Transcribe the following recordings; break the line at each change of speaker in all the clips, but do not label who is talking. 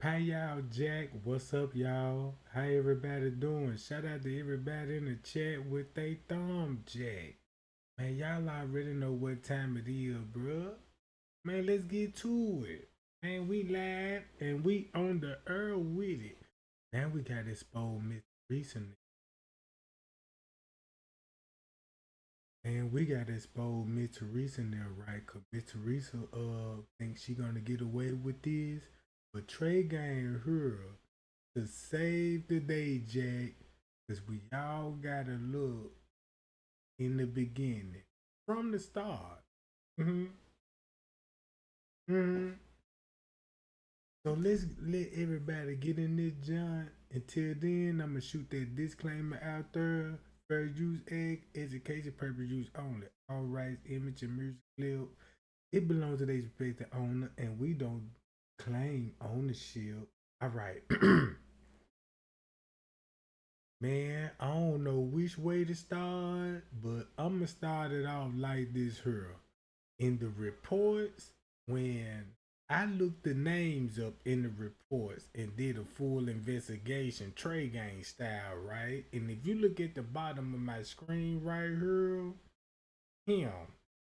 Hi y'all, Jack. What's up, y'all? How everybody doing? Shout out to everybody in the chat with they thumb jack. Man, y'all already know what time it is, bruh. Man, let's get to it. Man, we live and we on the air with it. Now we got exposed Miss recently. And we got exposed Miss Teresa now, right? Cause Miss Teresa thinks she gonna get away with this. But Trey Gang her to save the day, Jack, because we all gotta look in the beginning from the start. Mm-hmm. Mm-hmm. So let's let everybody get in this John. Until then, I'm gonna shoot that disclaimer out there. Fair use, egg, education purpose use only. All rights, image, and music clip. It belongs to the respected owner, and we don't claim ownership. All right. Man, I don't know which way to start, but I'm gonna start it off like this here. In the reports, when I looked the names up in the reports and did a full investigation, Trey Gang style, right? And if you look at the bottom of my screen right here, him.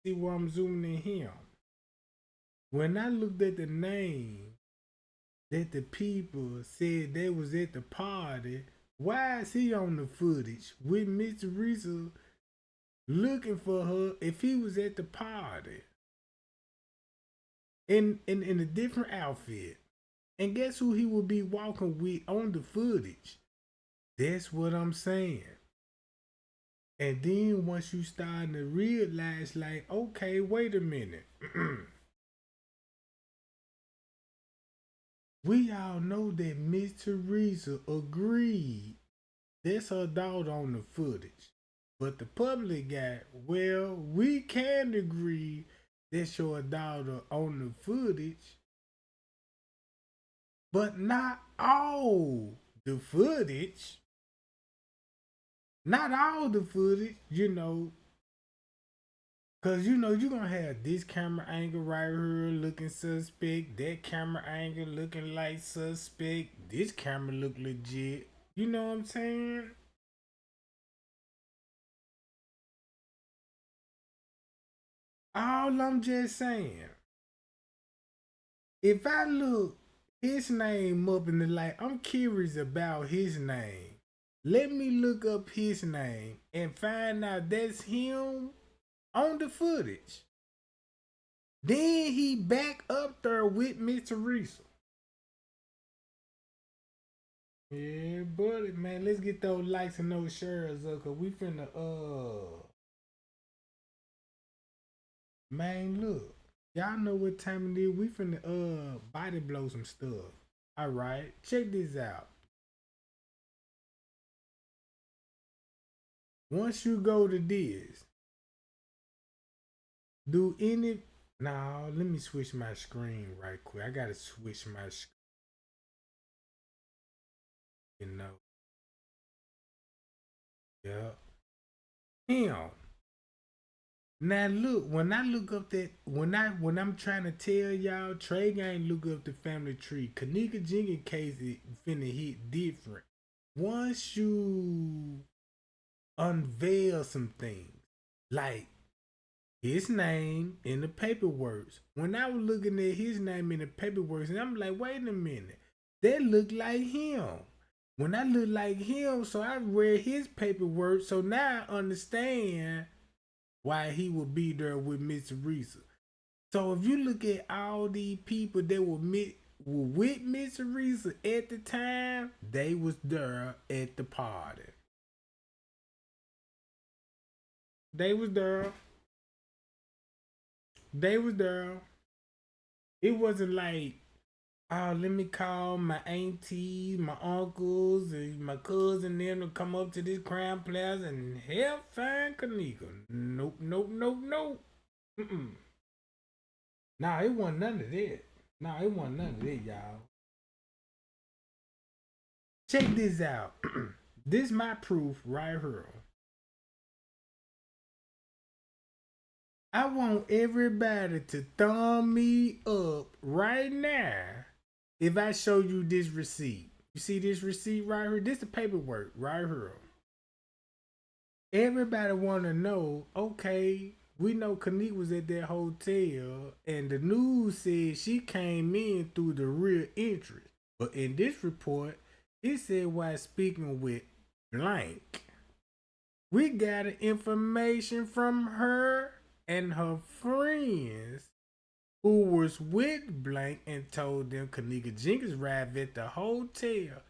See where I'm zooming in him. When I looked at the name that the people said they was at the party, why is he on the footage with Miss Teresa looking for her if he was at the party in a different outfit? And guess who he would be walking with on the footage? That's what I'm saying. And then once you start to realize, like, okay, wait a minute. We all know that Miss Teresa agreed that's her daughter on the footage. But the public got, well, we can agree that's your daughter on the footage, but not all the footage. Not all the footage, because you're going to have this camera angle right here looking suspect, that camera angle looking like suspect, this camera look legit. You know what I'm saying? All I'm just saying, if I look his name up in the light, I'm curious about his name. Let me look up his name and find out that's him on the footage. Then he back up there with Miss Teresa. Yeah, buddy, man, let's get those likes and those shares up, cause we finna man, look. Y'all know what time it is. We finna body blow some stuff. Alright, check this out. Once you go to this, do any now let me switch my screen right quick. I gotta switch my screen, you know. Yeah. Him. Now look, when I look up that when I'm trying to tell y'all, Trey ain't look up the family tree. Kenneka Jenkins case is finna hit different. Once you unveil some things, like his name in the paperwork. When I was looking at his name in the paperwork, and I'm like, wait a minute, that look like him. When I look like him, so I read his paperwork, so now I understand why he would be there with Miss Teresa. So if you look at all these people that were with Miss Teresa at the time, they was there at the party. They was there. They was there. It wasn't like, oh, let me call my aunties, my uncles, and my cousin them to come up to this Crown Plaza and help find Kenneka. Nope, nope, nope, nope. Mm-mm. Nah, it wasn't none of that. Nah, it wasn't none of that, y'all. Check this out. This my proof right here. I want everybody to thumb me up right now if I show you this receipt, you see this receipt right here? This the paperwork right here. Everybody want to know, okay, we know Kenneka was at that hotel, and the news said she came in through the rear entrance. But in this report, it said while speaking with blank. We got information from her and her friends who was with blank and told them Kenneka Jenkins arrived at the hotel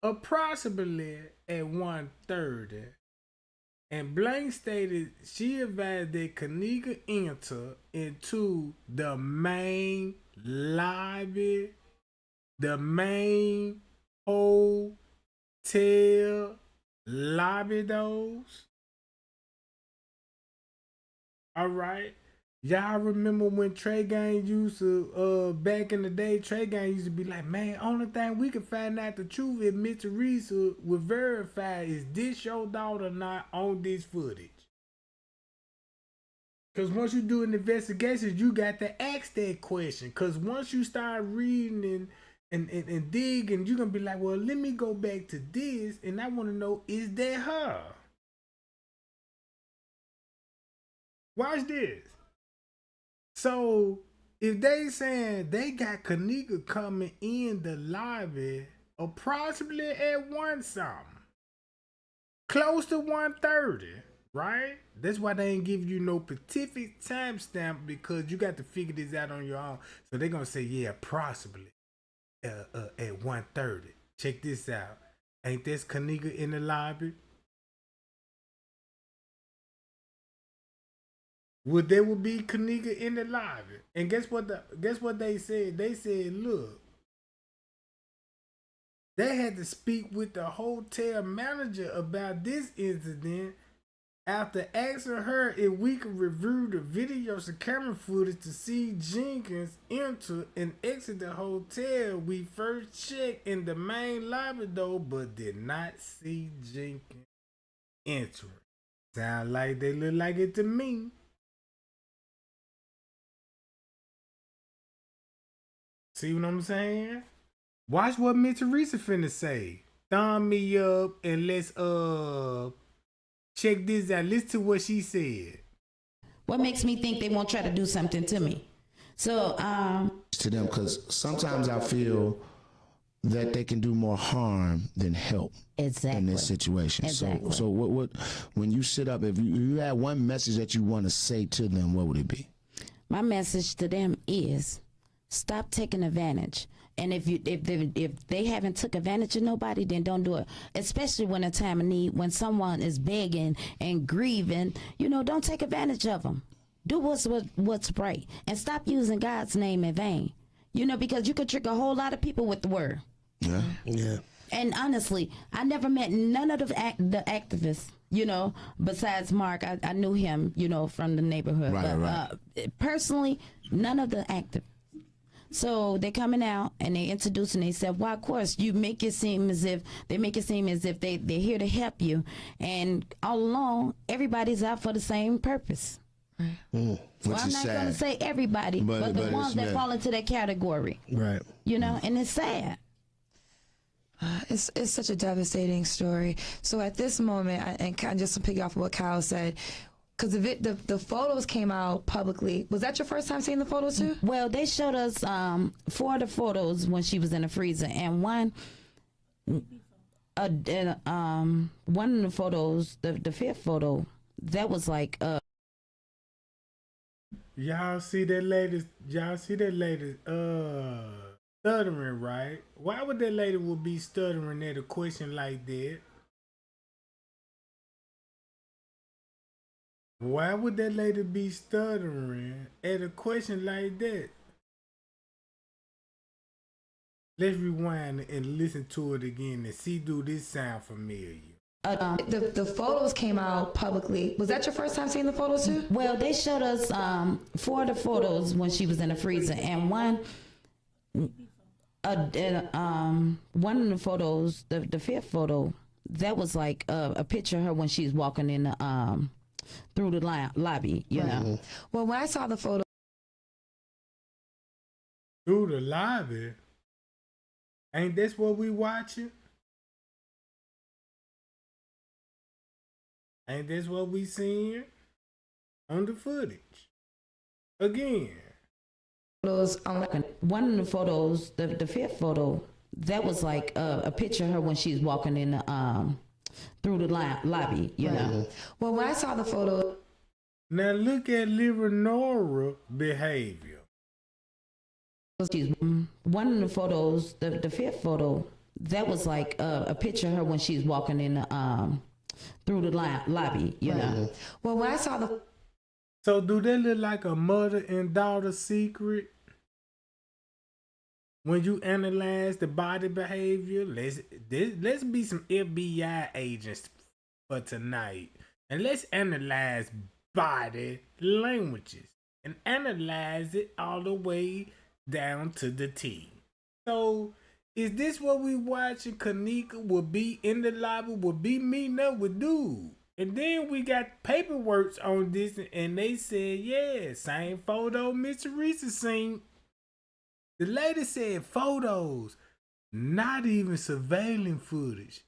approximately at 1:30. And blank stated she advised that Kenneka enter into the main lobby, the main hotel lobby those. All right. Y'all remember when Trey Gang used to, back in the day, Trey Gang used to be like, man, only thing we can find out the truth if Miss Teresa will verify is this your daughter or not on this footage. Because once you do an investigation, you got to ask that question. Because once you start reading and digging, you're going to be like, well, let me go back to this, and I want to know, is that her? Watch this. So if they saying they got Kenneka coming in the lobby approximately at 1 something, close to 1:30, right? That's why they ain't give you no specific timestamp, because you got to figure this out on your own. So they're gonna say, yeah, approximately at 1:30. Check this out. Ain't this Kenneka in the lobby? Would there would be Kenneka in the lobby? And guess what they said? They said, look, they had to speak with the hotel manager about this incident after asking her if we could review the video camera footage to see Jenkins enter and exit the hotel. We first checked in the main lobby though, but did not see Jenkins enter. Sound like they look like it to me. See what I'm saying? Watch what Miss Teresa finna say. Thumb me up and let's check this out. Listen to what she said.
What makes me think they won't try to do something to me? So
to them, because sometimes I feel that they can do more harm than help.
Exactly.
In this situation.
Exactly.
So what when you sit up, if you had one message that you want to say to them, what would it be?
My message to them is stop taking advantage. And if they haven't took advantage of nobody, then don't do it. Especially when a time of need, when someone is begging and grieving, don't take advantage of them. Do what's right, and stop using God's name in vain. Because you could trick a whole lot of people with the word.
Yeah.
Yeah.
And honestly, I never met none of the activists. Besides Mark, I knew him, from the neighborhood. But personally, none of the activists. So they're coming out and they introducing themselves. Well, of course, you make it seem as if they're here to help you, and all along everybody's out for the same purpose.
Well,
I'm not going to say everybody, but the ones that fall into that category.
Right.
And it's sad.
It's such a devastating story. So at this moment, and kind of just to pick off what Kyle said, because the photos came out publicly. Was that your first time seeing the photos too?
Well, they showed us 4 of the photos when she was in the freezer, and one of the photos, the 5th photo, that was like
Y'all see that lady stuttering, right? Why would that lady would be stuttering at a question like that? Why would that lady be stuttering at a question like that? Let's rewind and listen to it again and see, do this sound familiar?
The photos came out publicly. Was that your first time seeing the photos too?
Well, they showed us 4 of the photos when she was in the freezer, and one of the photos, the 5th photo, that was like a picture of her when she's walking in the through the lobby, know.
Well, when I saw the photo
Through the lobby? Ain't this what we watching? Ain't this what we seeing on the footage? Again.
Photos on one of the photos, the fifth photo, that was like a picture of her when she's walking in the through the lobby, you know.
Well, when I saw the photo,
Now look at Leonora behavior.
She's one of the photos, the fifth photo, that was like a picture of her when she's walking in the through the lobby, you know.
well, when I saw the
So do they look like a mother and daughter secret? When you analyze the body behavior, let's be some FBI agents for tonight. And let's analyze body languages and analyze it all the way down to the T. So is this what we watching? Kenneka will be in the lobby, will be meeting up with dude. And then we got paperwork on this, and they said, yeah, same photo Miss Teresa seen. The lady said photos, not even surveilling footage.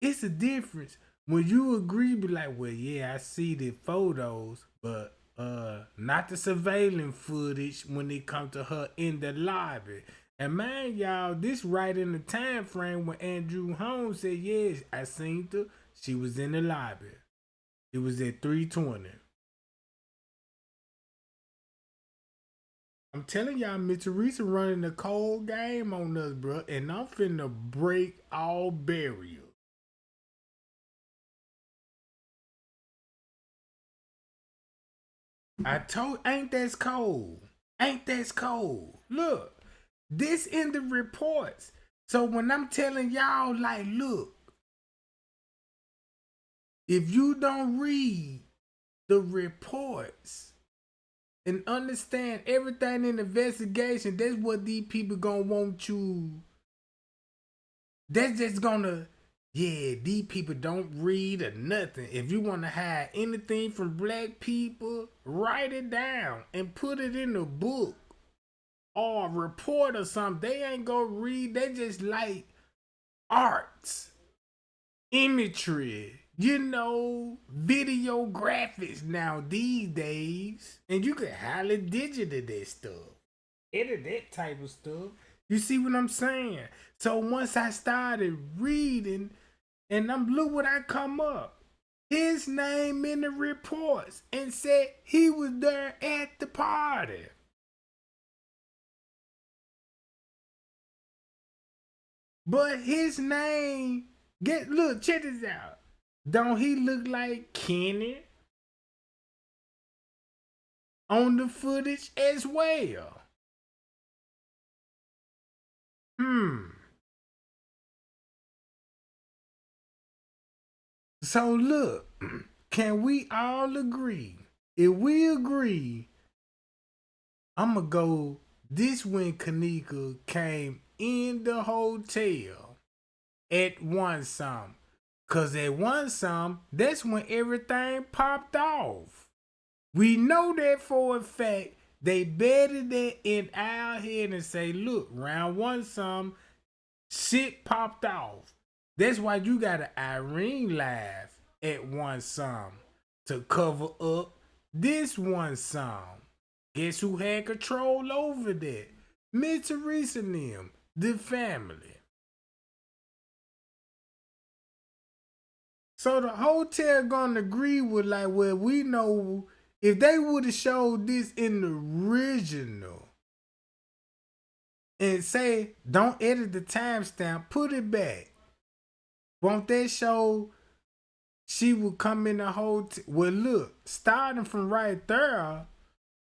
It's a difference when you agree, be like, well, yeah, I see the photos, but not the surveilling footage when it comes to her in the lobby. And man, y'all, this right in the time frame when Andrew Holmes said, yes, I seen her. She was in the lobby. It was at 3:20. I'm telling y'all, Miss Teresa running a cold game on us, bro, and I'm finna break all barriers. I told, ain't that's cold? Ain't that's cold? Look, this in the reports. So when I'm telling y'all, like, look, if you don't read the reports and understand everything in the investigation, that's what these people gonna want you. That's just gonna, yeah, these people don't read or nothing. If you want to hide anything from black people, write it down and put it in a book or a report or something. They ain't gonna read. They just like arts, imagery, you know, video graphics now these days. And you can highly digit that stuff. Edit that type of stuff. You see what I'm saying? So once I started reading, and look what I come up. His name in the reports and said he was there at the party. But his name, look, check this out. Don't he look like Kenny on the footage as well? So look, can we all agree? If we agree, I'ma go this when Kenneka came in the hotel at one some. Cause at one some, that's when everything popped off. We know that for a fact. They betted that in our head and say, look, round one some, shit popped off. That's why you got an Irene live at one some to cover up this one some. Guess who had control over that? Miss Teresa and them, the family. So the hotel gonna agree with like, well, we know if they would have showed this in the original and say, don't edit the timestamp, put it back. Won't that show she would come in the hotel? Well, look, starting from right there,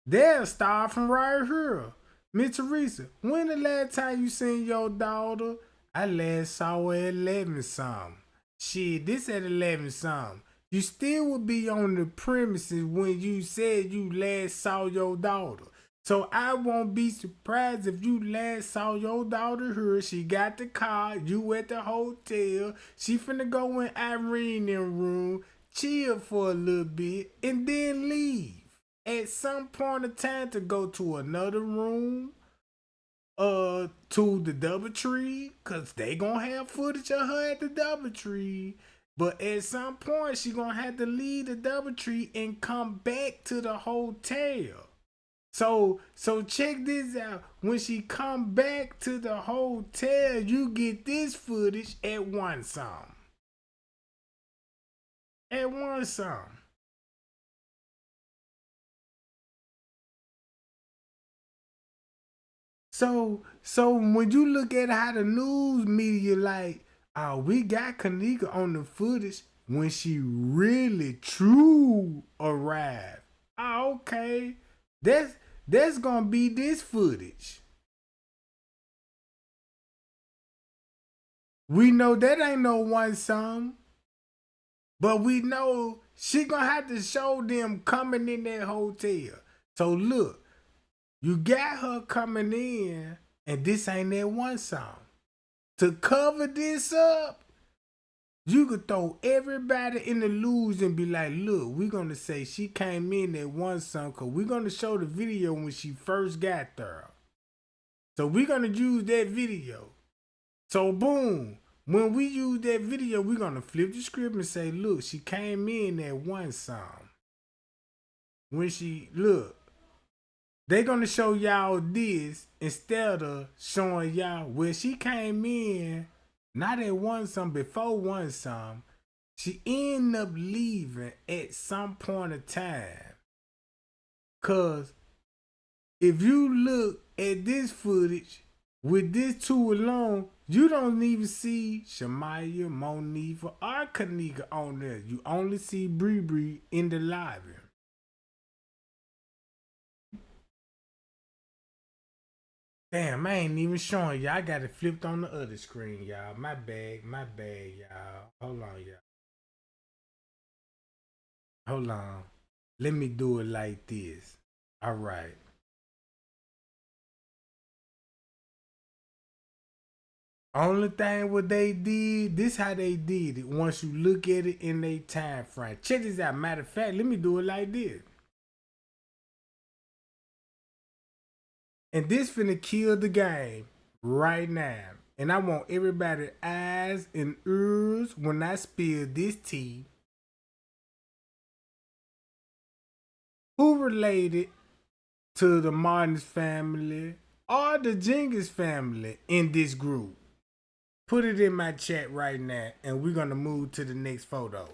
they'll start from right here. Miss Teresa, when the last time you seen your daughter? I last saw her at 11 something. Shit, this at 11 something. You still would be on the premises when you said you last saw your daughter. So I won't be surprised if you last saw your daughter here. She got the car, you at the hotel. She finna go in Irene in room, chill for a little bit, and then leave. At some point of time to go to another room to the DoubleTree, cause they gonna have footage of her at the DoubleTree. But at some point, she gonna have to leave the DoubleTree and come back to the hotel. So check this out. When she come back to the hotel, you get this footage at one song. At one song. So when you look at how the news media like, oh, we got Kenneka on the footage when she really true arrived. Oh, okay. That's gonna be this footage. We know that ain't no one song, but we know she gonna have to show them coming in that hotel. So look, you got her coming in, and this ain't that one song. To cover this up, you could throw everybody in the loose and be like, look, we're going to say she came in that one song because we're going to show the video when she first got there. So we're going to use that video. So boom, when we use that video, we're going to flip the script and say, look, she came in that one song. When she, look, they're going to show y'all this instead of showing y'all where she came in, not at one song, before one song. She ended up leaving at some point of time. Because if you look at this footage with this two alone, you don't even see Shamaya, Monifa, or Kenneka on there. You only see Bree Bree in the lobby. Damn, I ain't even showing y'all. I got it flipped on the other screen, y'all. My bad, y'all. Hold on, y'all. Hold on. Let me do it like this. All right. Only thing what they did, this how they did it. Once you look at it in their time frame. Check this out. Matter of fact, let me do it like this. And this finna kill the game right now. And I want everybody's eyes and ears when I spill this tea. Who related to the Martins family or the Jenkins family in this group? Put it in my chat right now, and we're gonna move to the next photo.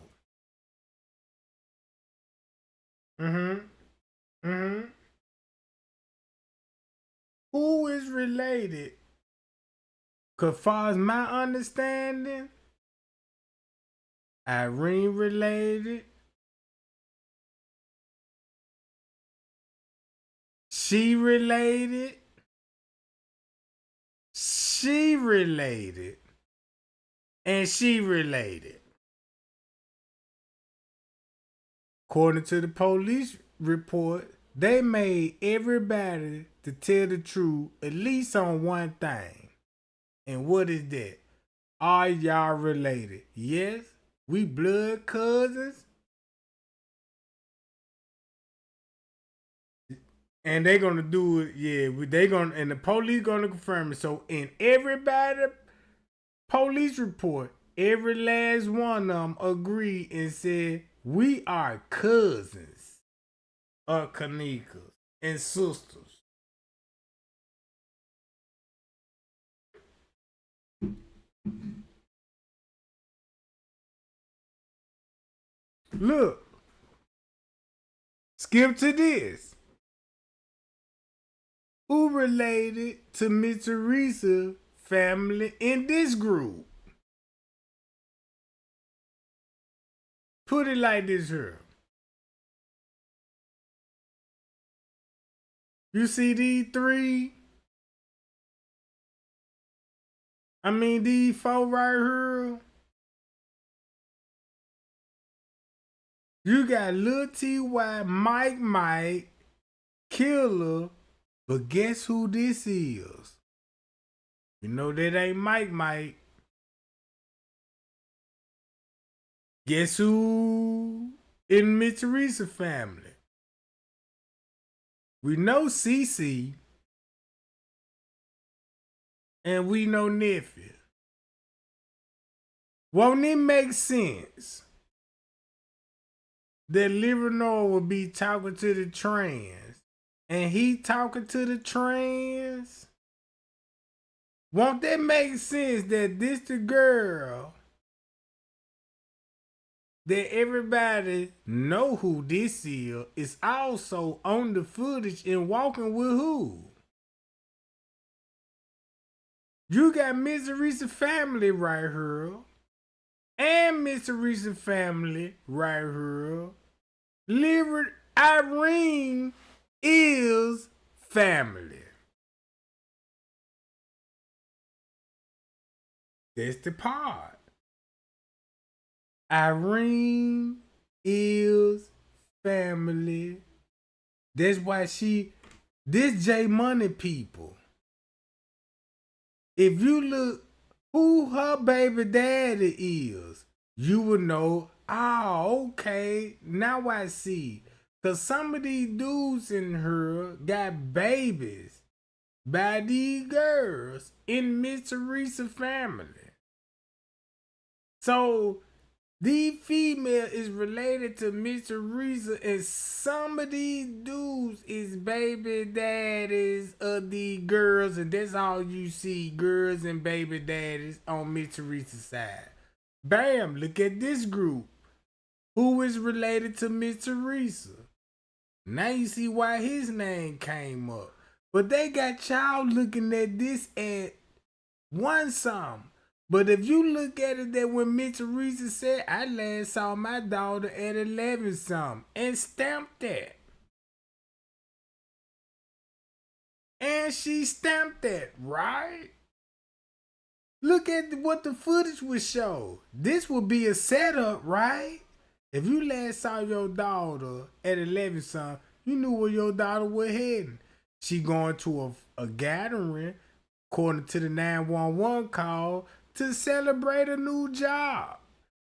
Who is related? Cause far as my understanding, Irene related. She related. She related. And she related. According to the police report, they made everybody to tell the truth at least on one thing. And what is that? Are y'all related? Yes, we blood cousins. And they gonna do it, yeah. They gonna, and the police gonna confirm it. So in everybody police report, every last one of them agreed and said we are cousins of Kenneka and sisters. Look, skip to this. Who related to Miss Teresa family in this group? Put it like this here. You see these three? I mean these four right here. You got Lil T.Y., Mike, Killer, but guess who this is? You know that ain't Mike. Guess who in Miss Teresa family? We know Cece. and we know nephew. Won't it make sense that Livernois would be talking to the trans and he talking to the trans? Won't that make sense that this the girl that everybody know who this is also on the footage and walking with who? You got Miss Teresa family right here. And Miss Teresa family right here. Irene is family. That's the part. Irene is family. That's why this J Money people. If you look who her baby daddy is, you would know, oh, okay, now I see. Cause some of these dudes in her got babies by these girls in Miss Teresa family. So the female is related to Miss Teresa, and some of these dudes is baby daddies of the girls, and that's all you see, girls and baby daddies on Miss Teresa's side. Bam, look at this group. Who is related to Miss Teresa? Now you see why his name came up. But they got y'all looking at this at one something. But if you look at it that when Miss Teresa said, I last saw my daughter at 11 something and stamped that. And she stamped that, right? Look at what the footage would show. This would be a setup, right? If you last saw your daughter at 11 something, you knew where your daughter was heading. She going to a gathering, according to the 911 call, to celebrate a new job.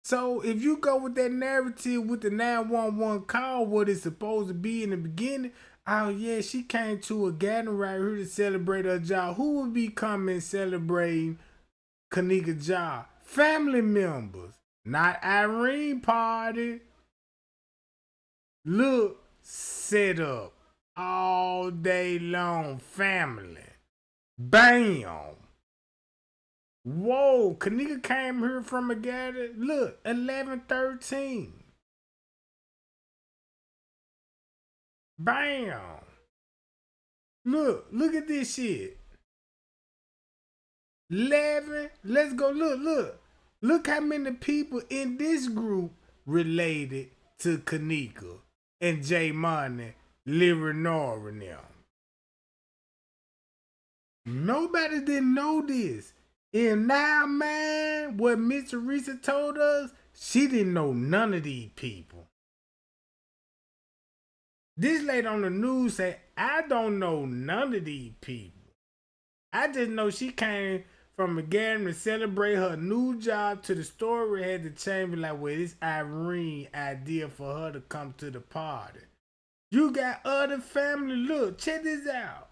So if you go with that narrative with the 911 call, what it's supposed to be in the beginning, oh yeah, she came to a gathering right here to celebrate her job. Who would be coming celebrating Kenneka's job? Family members, not Irene party. Look, set up all day long, family. Bam. Whoa, Kenneka came here from a gathering. Look, 11:13. Bam. Look at this shit. 11. Let's go. Look. Look how many people in this group related to Kenneka and J Money, Livernois and them. Nobody didn't know this. And now, man, what Miss Teresa told us, she didn't know none of these people. This lady on the news said, I don't know none of these people. I just know she came from a gathering to celebrate her new job. To the story had to change, like, well, it's Irene idea for her to come to the party. You got other family. Look, check this out.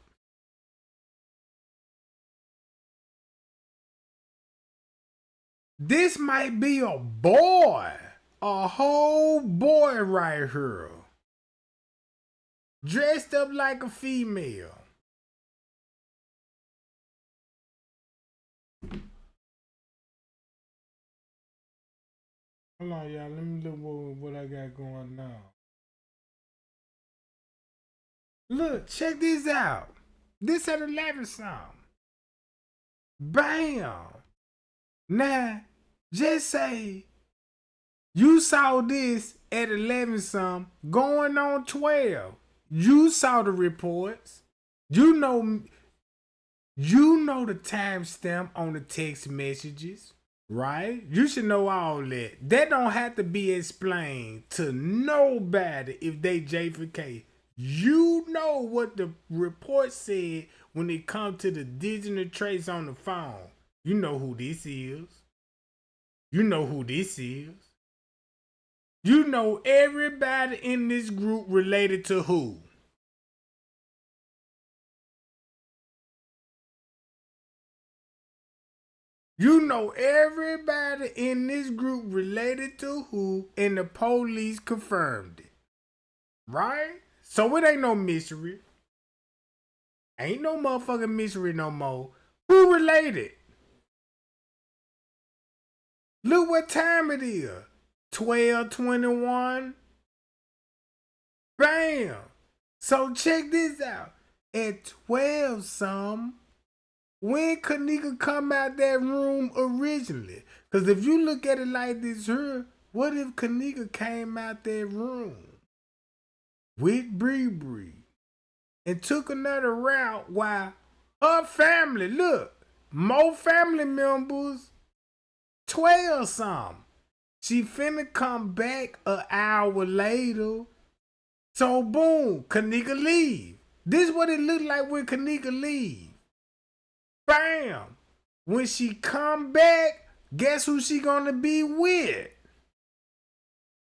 This might be a boy. A whole boy right here. Dressed up like a female. Hold on, y'all. Let me look what I got going on. Look, check this out. This at 11 something. Bam. Now, just say you saw this at 11 something, going on 12. You saw the reports. You know the timestamp on the text messages, right? You should know all that. That don't have to be explained to nobody if they J4K. You know what the report said when it comes to the digital trace on the phone. You know who this is. You know who this is. You know everybody in this group related to who. You know everybody in this group related to who, and the police confirmed it. Right? So it ain't no mystery. Ain't no motherfucking mystery no more. Who related? Look what time it is. 12:21. Bam. So check this out. At 12 some, when Kenneka come out that room originally? Because if you look at it like this here, what if Kenneka came out that room with Bree and took another route while her family, look, more family members, 12 some. She finna come back an hour later. So boom, Kenneka leave. This what it looked like when Kenneka leave. Bam. When she come back, guess who she gonna be with?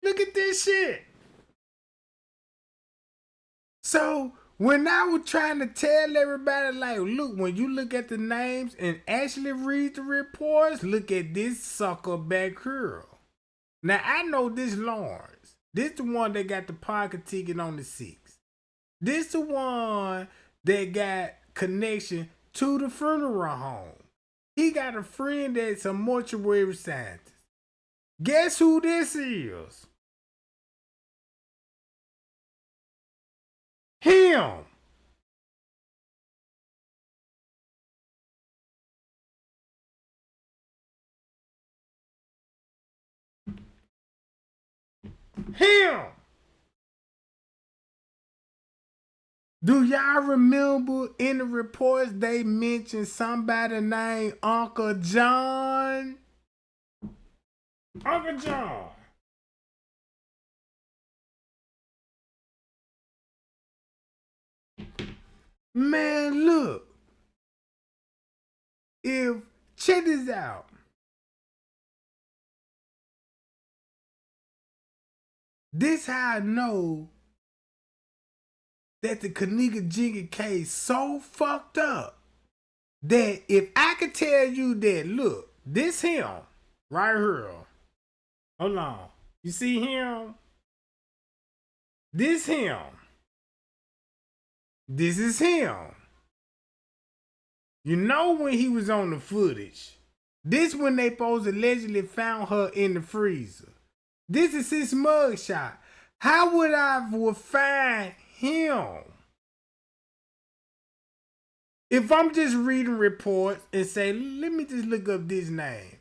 Look at this shit. So when I was trying to tell everybody, like, look, when you look at the names and actually read the reports, look at this sucker back here. Now I know this Lawrence. This the one that got the pocket ticket on the 6th. This the one that got connection to the funeral home. He got a friend that's a mortuary scientist. Guess who this is? Him. Him. Do y'all remember in the reports they mentioned somebody named Uncle John? Uncle John. Man, look. Check this out. This how I know that the Kenneka Jenkins case so fucked up that if I could tell you that, look, this him right here. Hold on. You see him? This him. This is him. You know when he was on the footage. This when they supposed to allegedly found her in the freezer. This is his mugshot. How would I find him? If I'm just reading reports and say, let me just look up this name.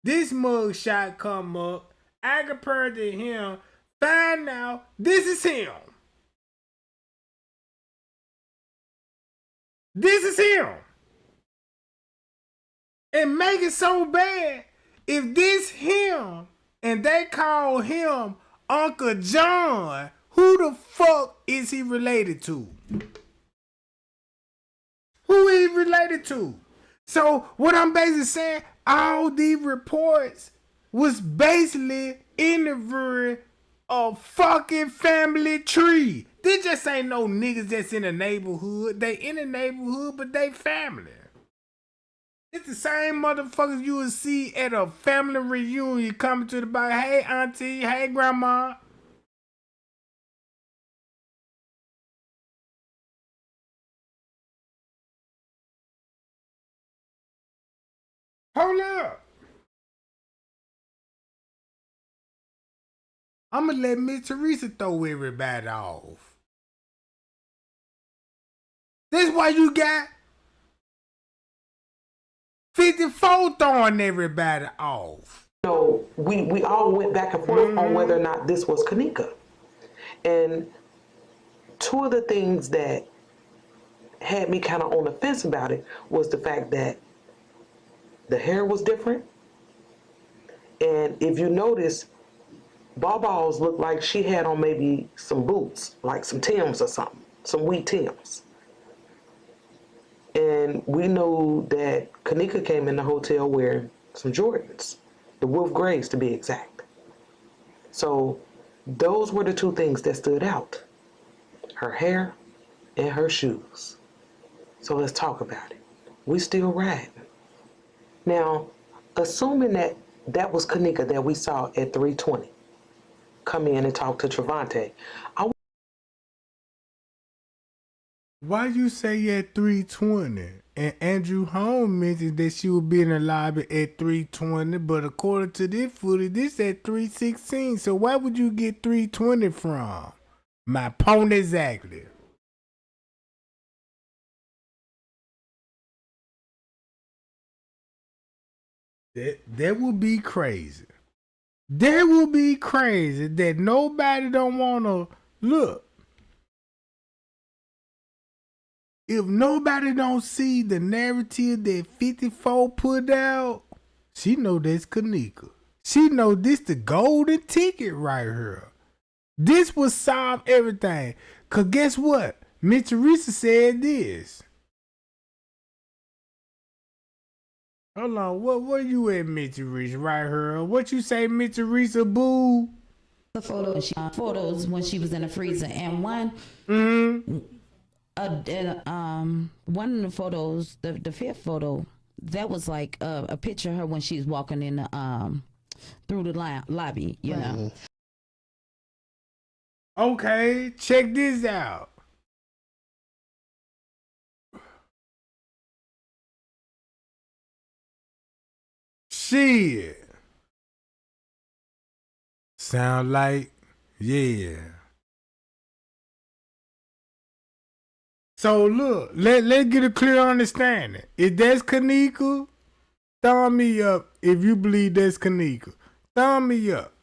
This mugshot come up. I compare to him. Find out this is him. This is him. And make it so bad if this him and they call him Uncle John, who the fuck is he related to? Who is he related to? So what I'm basically saying, all these reports was basically interviewing a fucking family tree. They just ain't no niggas that's in the neighborhood. They in the neighborhood, but they family. It's the same motherfuckers you would see at a family reunion coming to the bar. Hey, auntie. Hey, grandma. Hold up. I'm going to let Miss Teresa throw everybody off. That's why you got 54 throwing everybody off.
You know, we all went back and forth on whether or not this was Kenneka. And two of the things that had me kind of on the fence about it was the fact that the hair was different. And if you notice, Baw's looked like she had on maybe some boots, like some Timbs or something, some wheat Timbs. And we knew that Kenneka came in the hotel wearing some Jordans, the Wolf Grays to be exact. So those were the two things that stood out, her hair and her shoes. So let's talk about it. We still riding. Now, assuming that that was Kenneka that we saw at 320 come in and talk to Trevante.
Why you say at 320? And Andrew Holmes mentioned that she would be in the lobby at 320, but according to this footage, this at 316. So why would you get 320 from? My point exactly. That would be crazy. That would be crazy that nobody don't want to look. If nobody don't see the narrative that 54 put out, she know that's Kenneka. She know this the golden ticket right here. This will solve everything. Cause guess what? Mitch Teresa said this. Hold on, where you at, Mitch Teresa? Right here. What you say, Mitch Teresa, boo?
The photos when she was in the freezer, and one. One of the photos, the fifth photo, that was like a picture of her when she's walking in the through the lobby, you know.
Okay, check this out. Shit. Sound like, yeah. So look, let's get a clear understanding. If that's Kenneka, thumb me up if you believe that's Kenneka. Thumb me up.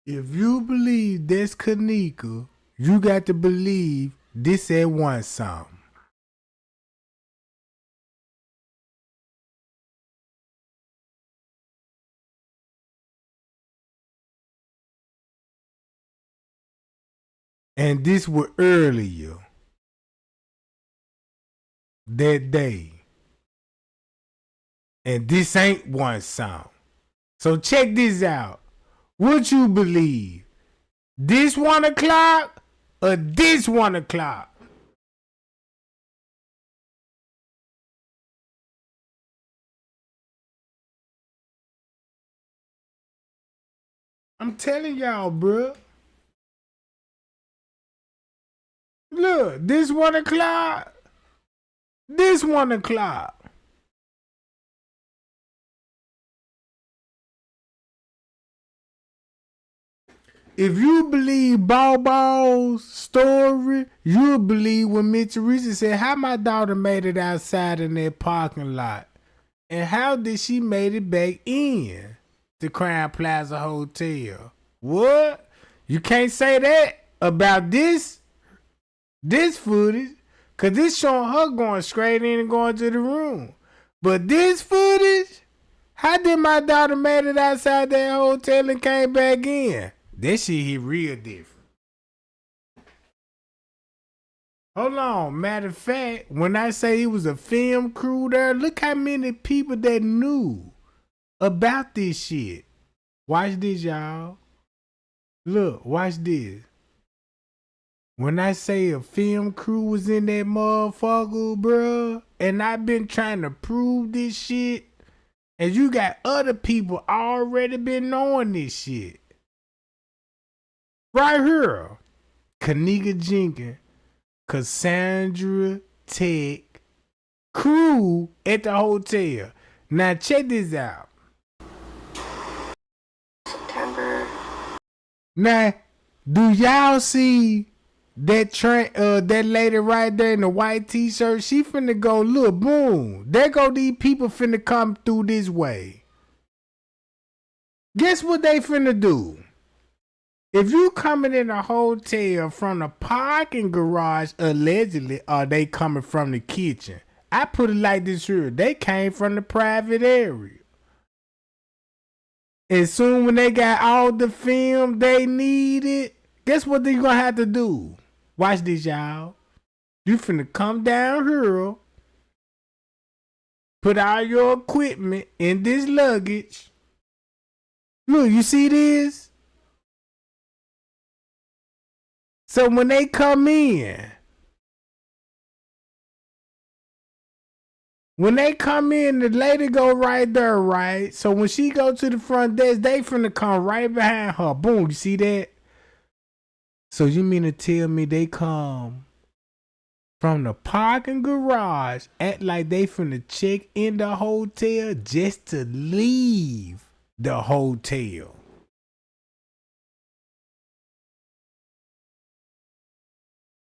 If you believe that's Kenneka, you got to believe this at one something. And this was earlier that day. And this ain't one song. So check this out. What you believe? This 1 o'clock or this 1 o'clock? I'm telling y'all, bruh. Look, this 1 o'clock. This 1 o'clock. If you believe Ball's story, you'll believe when Mitch Teresa said, how my daughter made it outside in that parking lot. And how did she made it back in the Crown Plaza Hotel? What? You can't say that about this footage, because this showing her going straight in and going to the room. But this footage, how did my daughter made it outside that hotel and came back in? That shit hit real different. Hold on. Matter of fact, when I say it was a film crew there, look how many people that knew about this shit. Watch this, y'all. Look, watch this. When I say a film crew was in that motherfucker, bruh, and I've been trying to prove this shit, and you got other people already been knowing this shit. Right here. Kenneka Jenkins, Cassandra Tech, crew at the hotel. Now check this out.
September.
Now, do y'all see that lady right there in the white t-shirt? She finna go, look, boom. There go these people finna come through this way. Guess what they finna do? If you coming in a hotel from the parking garage, allegedly, or they coming from the kitchen, I put it like this here. They came from the private area. And soon when they got all the film they needed, guess what they gonna have to do? Watch this, y'all. You finna come down here, put all your equipment in this luggage. Look, you see this? So when they come in, the lady go right there, right? So when she go to the front desk, they finna come right behind her. Boom, you see that? So you mean to tell me they come from the parking garage, act like they finna check in the hotel just to leave the hotel?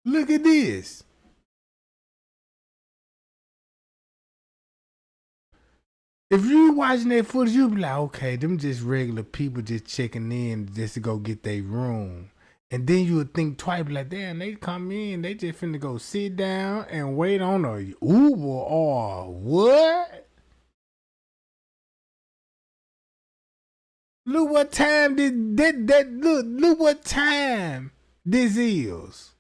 Look at this. If you watching that footage, you be like, okay, them just regular people just checking in just to go get their room. And then you would think twice, be like, damn, they come in, they just finna go sit down and wait on a Uber or what? Look what time look what time this is.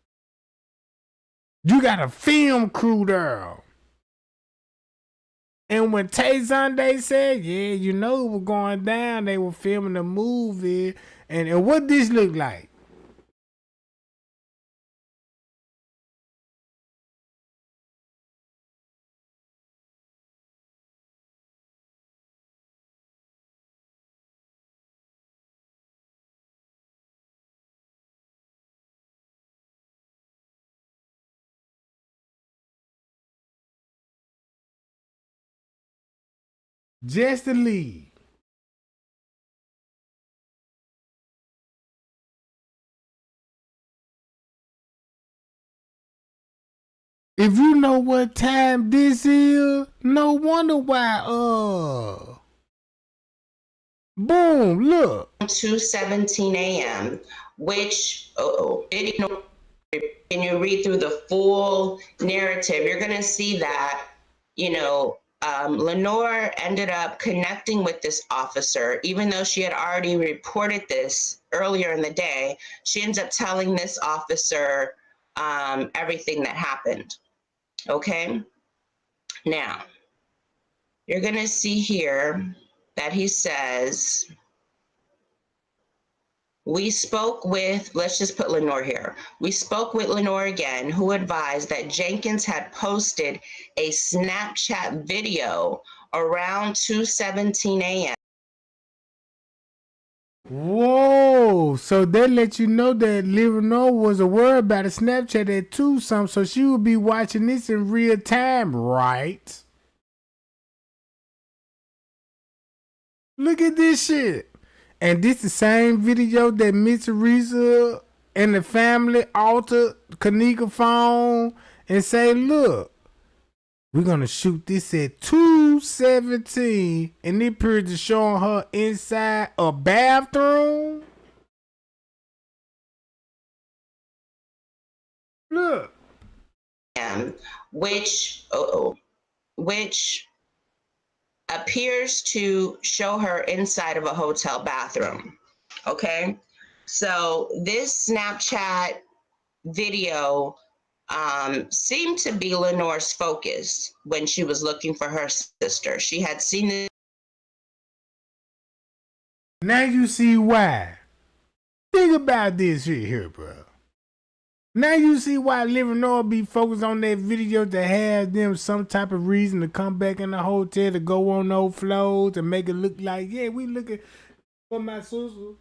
You got a film crew there. And when Tay Sunday said, yeah, you know it was going down, they were filming a movie. And what this look like? Just to leave. If you know what time this is, no wonder why, boom, look.
2:17 a.m., which, can you read through the full narrative, you're going to see that, Lenore ended up connecting with this officer, even though she had already reported this earlier in the day. She ends up telling this officer everything that happened. Okay. Now, you're going to see here that he says, we spoke with, let's just put Lenore here. We spoke with Lenore again, who advised that Jenkins had posted a Snapchat video around 2:17 a.m.
Whoa, so they let you know that Lenore was aware about a Snapchat at 2 something, so she would be watching this in real time, right? Look at this shit. And this the same video that Miss Teresa and the family altered Kenneka phone and say, look, we're gonna shoot this at 2:17, and it appears to showing her inside a bathroom. Look.
Which appears to show her inside of a hotel bathroom. Okay, so this Snapchat video seemed to be Lenore's focus when she was looking for her sister. She had seen it.
Now you see why. Think about this shit here, bro. Now you see why Lenore be focused on that video to have them some type of reason to come back in the hotel to go on those floors and make it look like, yeah, we looking for my sister.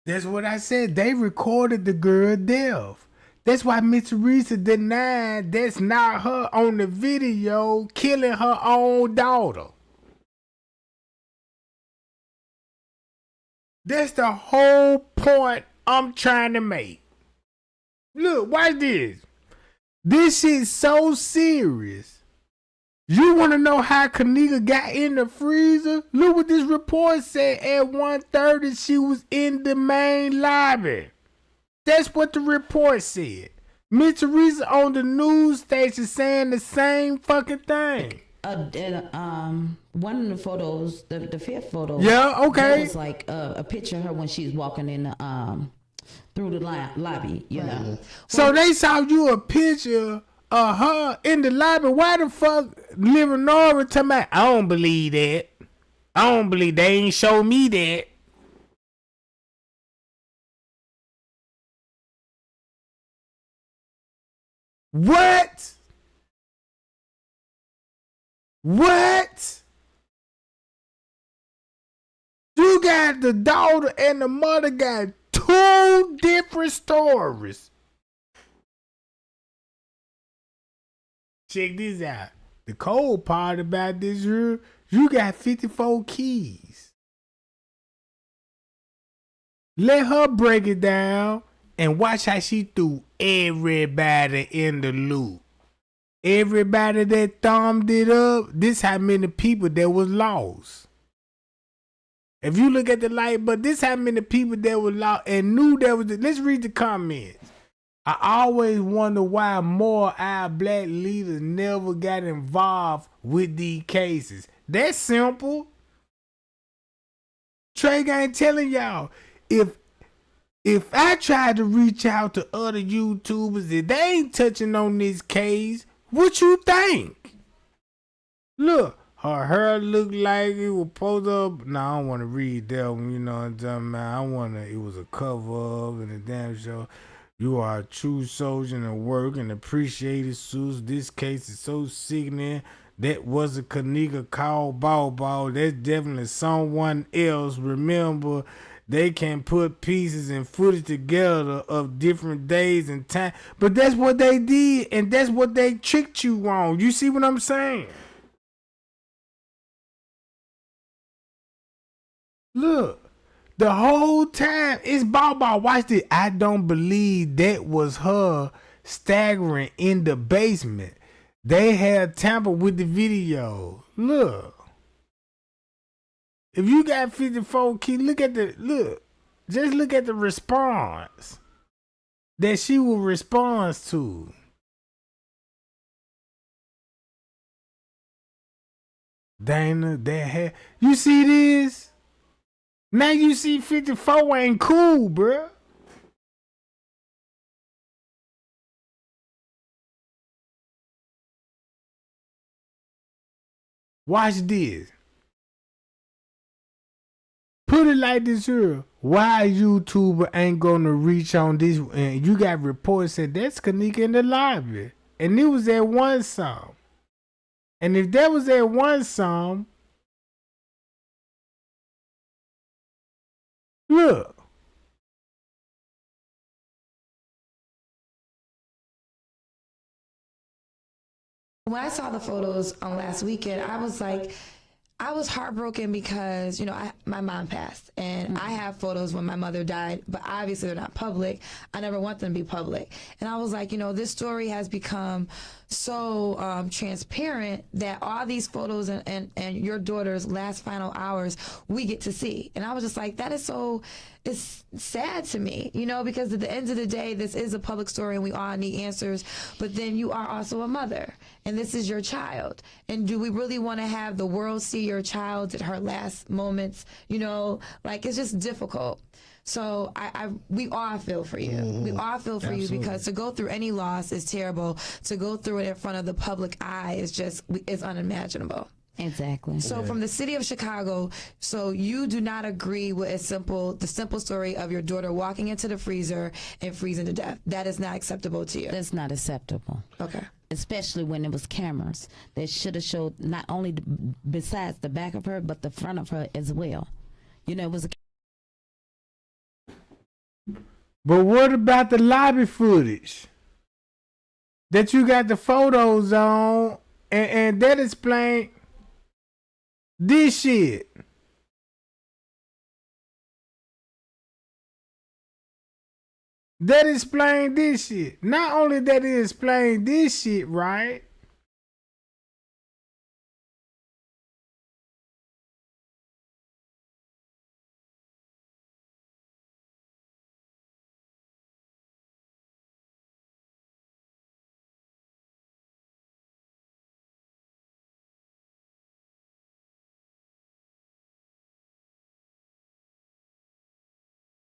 That's what I said. They recorded the girl death. That's why Miss Teresa denied that's not her on the video killing her own daughter. That's the whole point I'm trying to make. Look, watch this. This shit's so serious. You want to know how Kenneka got in the freezer? Look what this report said. At 1:30, she was in the main lobby. That's what the report said. Miss Teresa on the news station saying the same fucking thing.
One of the photos, the fifth photo.
Yeah, okay.
It was like a picture of her when she's walking in the through the lobby, you know.
So they saw you a picture of her in the lobby. Why the fuck Lenore talking about? I don't believe that. I don't believe they ain't show me that. What? What? You got the daughter and the mother got two different stories. Check this out. The cold part about this here, you got 54 keys. Let her break it down and watch how she threw everybody in the loop. Everybody that thumbed it up, this how many people that was lost. If you look at the light, but this how many people that was lost and knew there was. Let's read the comments. I always wonder why more our black leaders never got involved with these cases. That's simple. Trey ain't telling y'all, if I tried to reach out to other YouTubers, if they ain't touching on this case, what you think? Look, her hair looked like it was pulled up. No, I don't want to read that one, you know what I'm talking about. It was a cover of and a damn show. You are a true soldier and work and appreciated, Sus. This case is so sickening. That was a Kenneka called Ball. That's definitely someone else. Remember, they can put pieces and footage together of different days and time. But that's what they did, and that's what they tricked you on. You see what I'm saying? Look. The whole time it's Ball. Watch this. I don't believe that was her staggering in the basement. They had tampered with the video. Look. If you got 54 keys, just look at the response that she will respond to. Dana, you see this? Now you see 54 ain't cool, bruh. Watch this. Put it like this here. Why YouTuber ain't gonna reach on this? And you got reports said that's Kenneka in the lobby. And it was that one song. And if that was that one song, look.
When I saw the photos on last weekend, I was heartbroken because, my mom passed and I have photos when my mother died, but obviously they're not public. I never want them to be public. And I was like, this story has become so transparent that all these photos and your daughter's last final hours we get to see. And I was just like, it's sad to me, because at the end of the day, this is a public story and we all need answers. But then you are also a mother and this is your child. And do we really want to have the world see your child at her last moments? It's just difficult. So we all feel for you. We all feel for you because to go through any loss is terrible. To go through it in front of the public eye is unimaginable.
Exactly.
So from the city of Chicago, so you do not agree with the simple story of your daughter walking into the freezer and freezing to death. That is not acceptable to you.
That's not acceptable.
Okay.
Especially when it was cameras that should have showed not only besides the back of her, but the front of her as well. It was a.
But what about the lobby footage that you got the photos on and that explain this shit? That explain this shit. Not only that it explain this shit, right?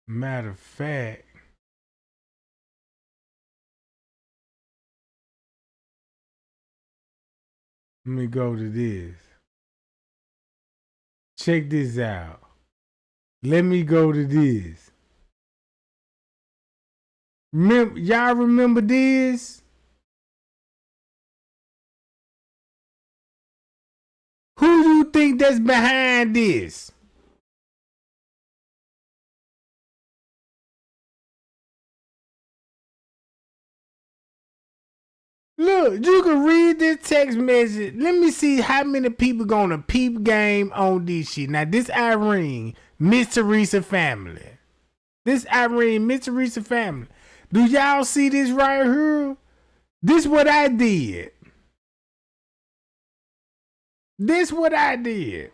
Matter of fact, let me go to this. Check this out. Let me go to this. Y'all remember this? Who you think that's behind this? Look, you can read this text message. Let me see how many people gonna peep game on this shit. Now, this Irene, Miss Teresa family. This Irene, Miss Teresa family. Do y'all see this right here? This what I did. This what I did.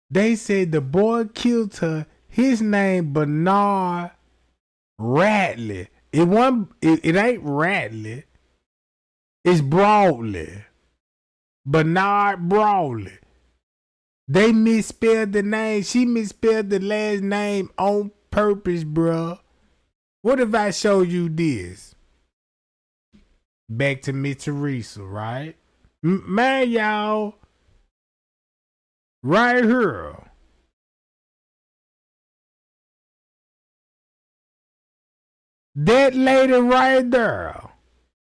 They said the boy killed her. His name Bernard Radley. It ain't Radley. It's Broadley. Bernard Broadley. They misspelled the name. She misspelled the last name on purpose, bruh. What if I show you this? Back to Miss Teresa, right? Man, y'all. Right here. That lady right there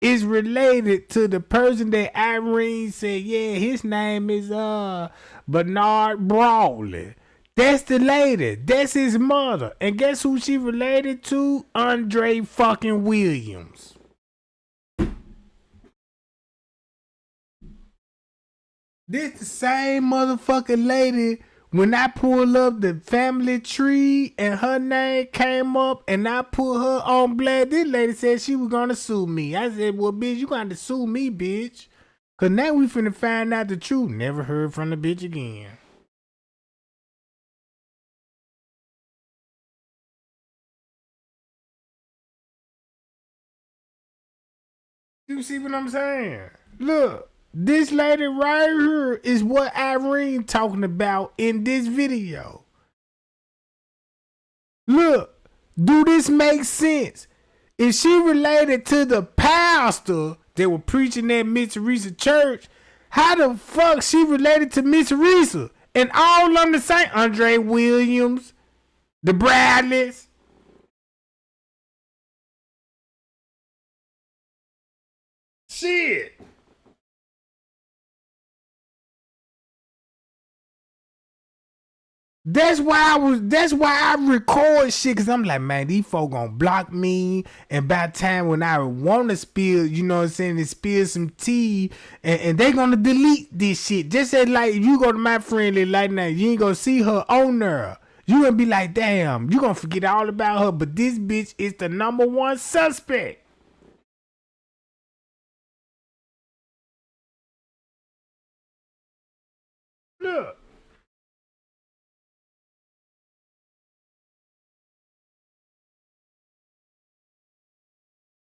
is related to the person that Irene said, yeah, his name is Bernard Broadley. That's the lady. That's his mother. And guess who she related to? Andre fucking Williams. This the same motherfucking lady. When I pulled up the family tree and her name came up and I put her on blast, this lady said she was gonna sue me. I said, well, bitch, you gonna sue me, bitch. Cause now we finna find out the truth. Never heard from the bitch again. You see what I'm saying? Look. This lady right here is what Irene talking about in this video. Look, do this make sense? If she related to the pastor that was preaching at Miss Teresa church, how the fuck she related to Miss Teresa? And all of them the same. Andre Williams, the Bradleys. Shit. That's why I record shit, cause I'm like, man, these folk gonna block me, and by the time when I wanna spill, you know what I'm saying, to spill some tea, and they gonna delete this shit. Just say like, if you go to my friendly like now, you ain't gonna see her on there. You gonna be like, damn, you gonna forget all about her, but this bitch is the #1 suspect. Look.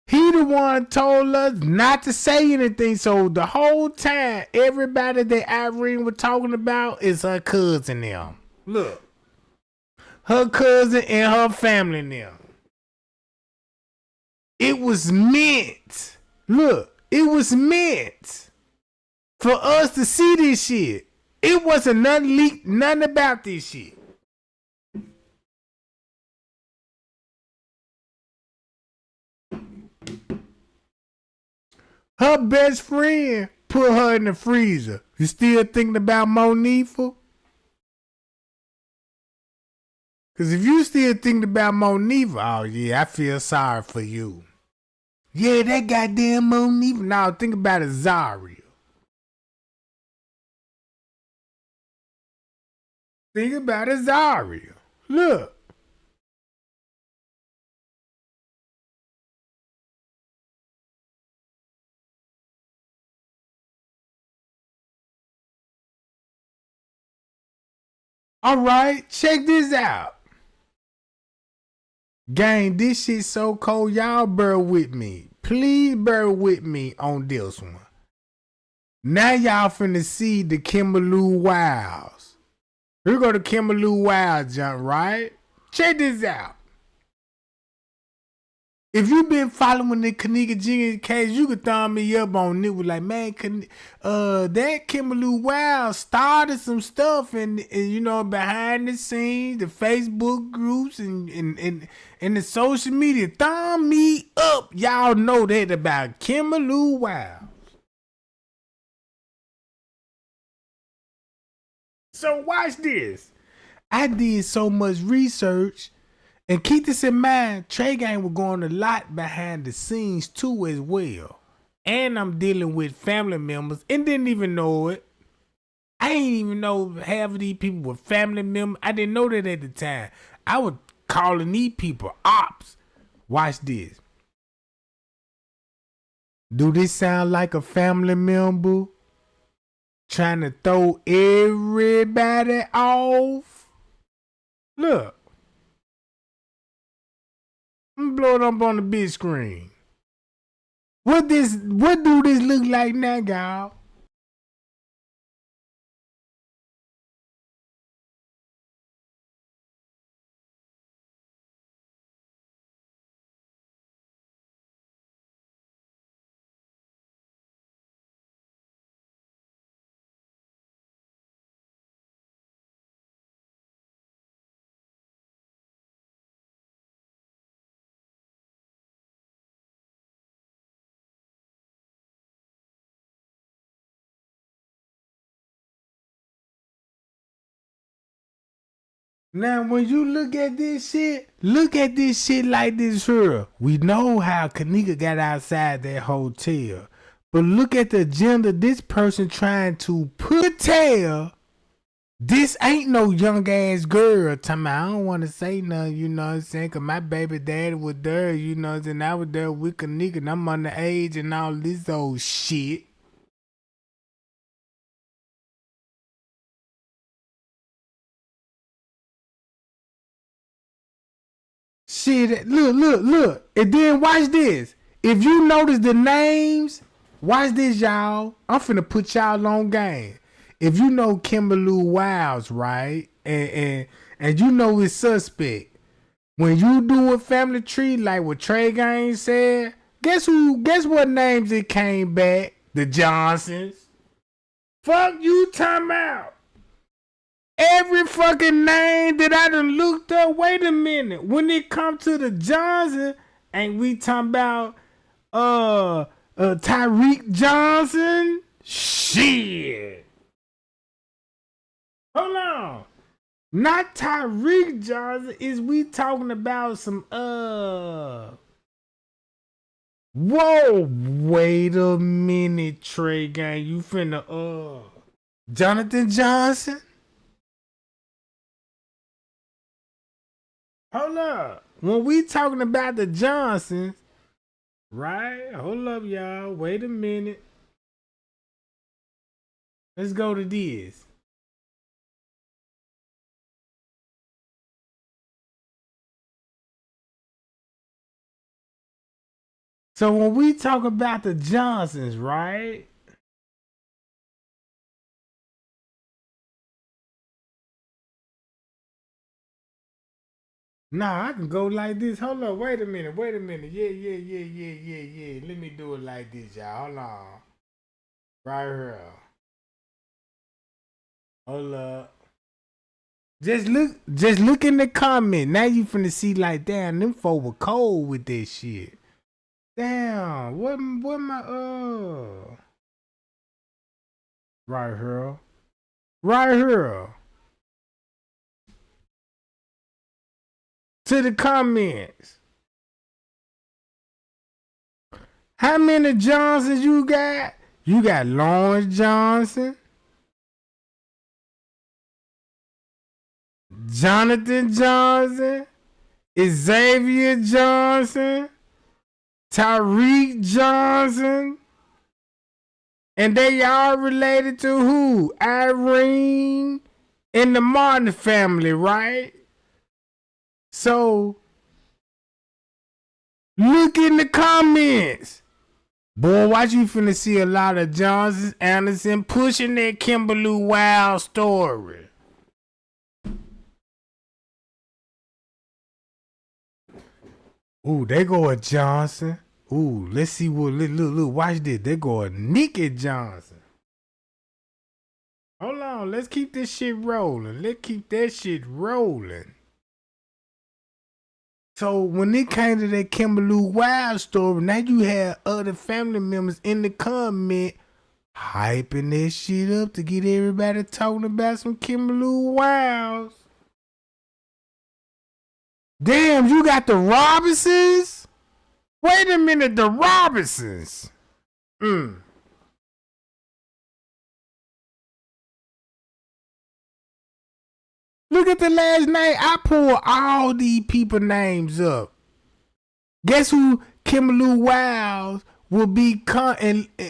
He the one told us not to say anything. So the whole time, everybody that Irene was talking about is her cousin now. Look. Her cousin and her family now. It was meant. Look, it was meant for us to see this shit. It wasn't nothing leaked, nothing about this shit. Her best friend put her in the freezer. You still thinking about Monifa? Because if you still thinking about Monifa, oh yeah, I feel sorry for you. Yeah, that goddamn Monifa. Now think about Azaria. Think about Azaria. Look. All right, check this out. Gang, this shit so cold. Y'all bear with me. Please bear with me on this one. Now y'all finna see the Kimberly Wilds. Here go the Kimberly Wilds jump, right? Check this out. If you been following the Kenneka Jenkins case, you could thumb me up on it. With like, man, that Kimberly Wild started some stuff and you know, behind the scenes, the Facebook groups and the social media. Thumb me up. Y'all know that about Kimberly Wild. So watch this. I did so much research. And keep this in mind, Trey Gang was going a lot behind the scenes too as well. And I'm dealing with family members and didn't even know it. I didn't even know half of these people were family members. I didn't know that at the time. I was calling these people ops. Watch this. Do this sound like a family member trying to throw everybody off? Look. I'm blow it up on the big screen. What do this look like now, y'all? Now, when you look at this shit like this here. We know how Kenneka got outside that hotel. But look at the agenda this person trying to tell. This ain't no young ass girl. Talking about, I don't want to say nothing, you know what I'm saying? Because my baby daddy was there, you know what I'm saying? I was there with Kenneka and I'm underage and all this old shit. Shit, look. And then watch this. If you notice the names, watch this, y'all. I'm finna put y'all on game. If you know Kimberly Wilds, right? And you know his suspect. When you do a family tree like what Trey Gang said, guess what names it came back? The Johnsons. Fuck you talking about. Every fucking name that I done looked up, wait a minute. When it come to the Johnson, ain't we talking about Tyreek Johnson? Shit. Hold on. Not Tyreek Johnson. Is we talking about some whoa, wait a minute, Trey Gang. You finna Jonathan Johnson? Hold up. When we talking about the Johnsons, right? Hold up, y'all. Wait a minute. Let's go to this. So when we talk about the Johnsons, right? Nah, I can go like this. Hold up, wait a minute. Yeah. Let me do it like this, y'all. Hold on. Right here. Hold up. Just look in the comment. Now you finna see like, damn, them folk were cold with this shit. Damn, what my right here. Right here. To the comments. How many Johnsons you got? You got Lawrence Johnson, Jonathan Johnson, Xavier Johnson, Tyreek Johnson, and they all related to who? Irene and the Martin family, right? So, look in the comments. Boy, watch you finna see a lot of Johnson Anderson pushing that Kimberly Wild story. Ooh, they go at Johnson. Ooh, let's see what. Look, watch this. They go at Nikki Johnson. Hold on, let's keep this shit rolling. Let's keep that shit rolling. So when it came to that Kimberly Wild story, now you had other family members in the comment hyping that shit up to get everybody talking about some Kimberly Wilds. Damn, you got the Robinsons? Wait a minute, the Robinsons. Look at the last night. I pulled all these people names up. Guess who Kimberly Wilds will be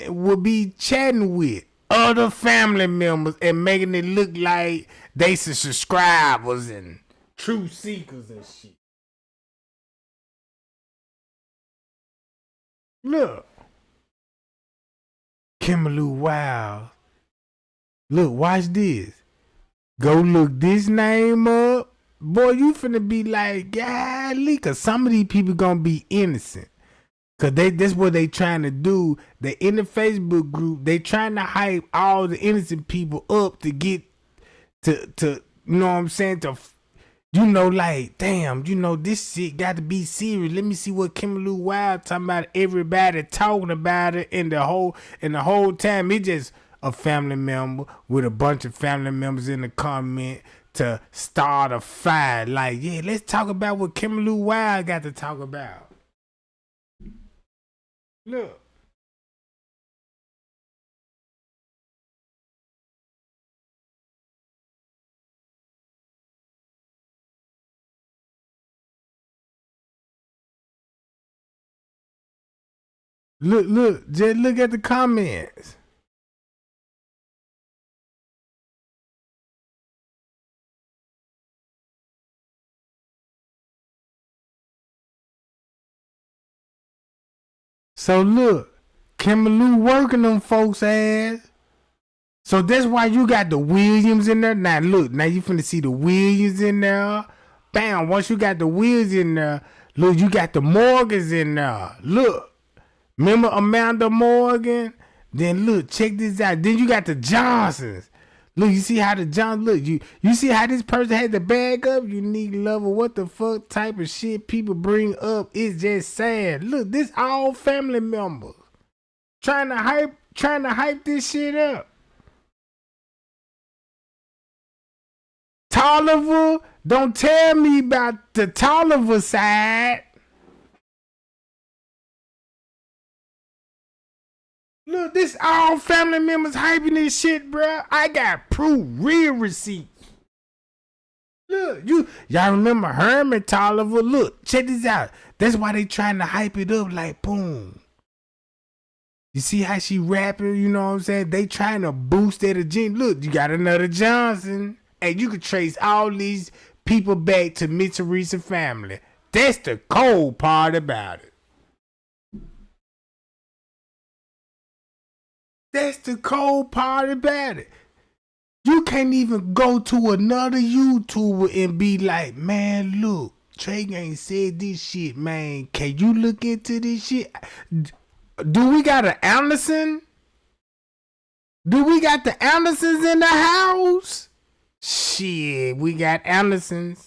will be chatting with? Other family members and making it look like they some subscribers and truth seekers and shit. Look. Kimberly Wilds. Look, watch this. Go look this name up. Boy, you finna be like, golly, cause some of these people gonna be innocent. Cause that's what they trying to do. They in the Facebook group, they trying to hype all the innocent people up to get to you know what I'm saying, to like, damn, this shit got to be serious. Let me see what Kimberly Wild talking about. Everybody talking about it, and the whole time it just a family member with a bunch of family members in the comment to start a fight. Like, yeah, let's talk about what Kimberly Wild got to talk about. Look. Look, just look at the comments. So look, Kimberly working them folks' ass. So that's why you got the Williams in there. Now look, now you finna see the Williams in there. Bam, once you got the Williams in there, look, you got the Morgans in there. Look. Remember Amanda Morgan? Then look, check this out. Then you got the Johnsons. Look, you see how the Johnsons look. You see how this person had the bag up? Unique lover. What the fuck type of shit people bring up? It's just sad. Look, this all family members trying to hype this shit up. Tolliver, don't tell me about the Tolliver side. Look, this all family members hyping this shit, bruh. I got proof, real receipts. Look, y'all remember Herman Tolliver? Look, check this out. That's why they trying to hype it up like boom. You see how she rapping, you know what I'm saying? They trying to boost that agenda. Look, you got another Johnson. And you can trace all these people back to Miss Teresa family. That's the cold part about it. That's the cold part about it. You can't even go to another YouTuber and be like, man, look, Trey ain't said this shit, man. Can you look into this shit? Do we got an Anderson? Do we got the Andersons in the house? Shit, we got Andersons.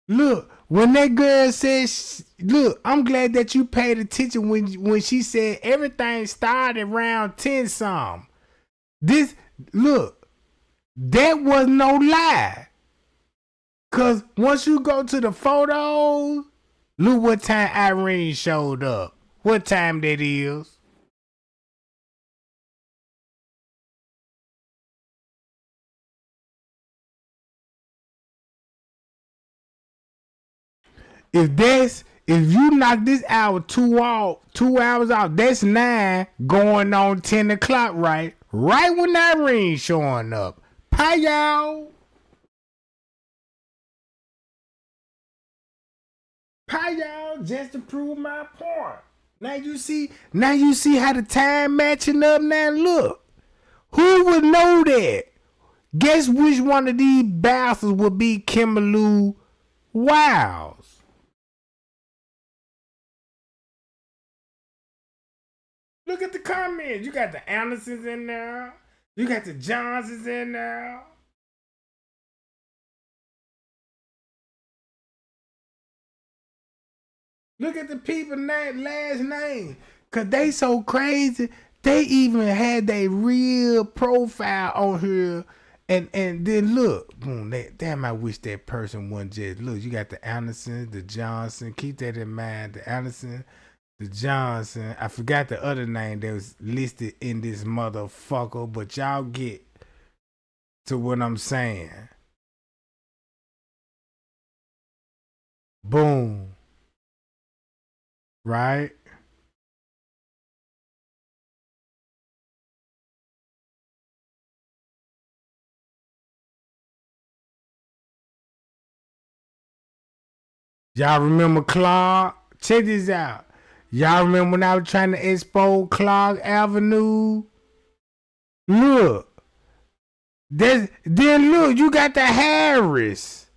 Look, when that girl said, look, I'm glad that you paid attention when she said everything started around 10 some. Look, that was no lie. Cause once you go to the photos, look what time Irene showed up. What time that is. If you knock this hour 2 hours out, that's 9 going on 10 o'clock, right? Right when Irene showing up. Pie y'all. Pie y'all, just to prove my point. Now you see how the time matching up now. Look. Who would know that? Guess which one of these bastards would be Kimberly Wiles? Look at the comments. You got the Andersons in there. You got the Johnsons in there. Look at the people last name. Cause they so crazy. They even had their real profile on here. And then look, boom, damn, I wish that person wasn't just, look, you got the Anderson, the Johnson, keep that in mind, the Anderson, the Johnson. I forgot the other name that was listed in this motherfucker, but y'all get to what I'm saying. Boom. Right? Y'all remember Clark? Check this out. Y'all remember when I was trying to expose Clark Avenue? Look. Then look, you got the Harris.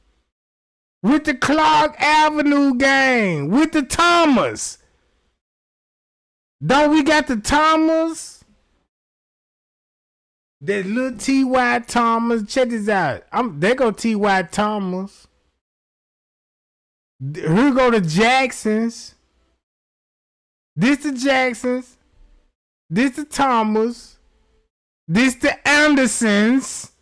With the Clark Avenue gang. With the Thomas. Don't we got the Thomas? That little T.Y. Thomas. Check this out. There go T.Y. Thomas. Here go the Jacksons. This the Jacksons. This the Thomas. This the Andersons.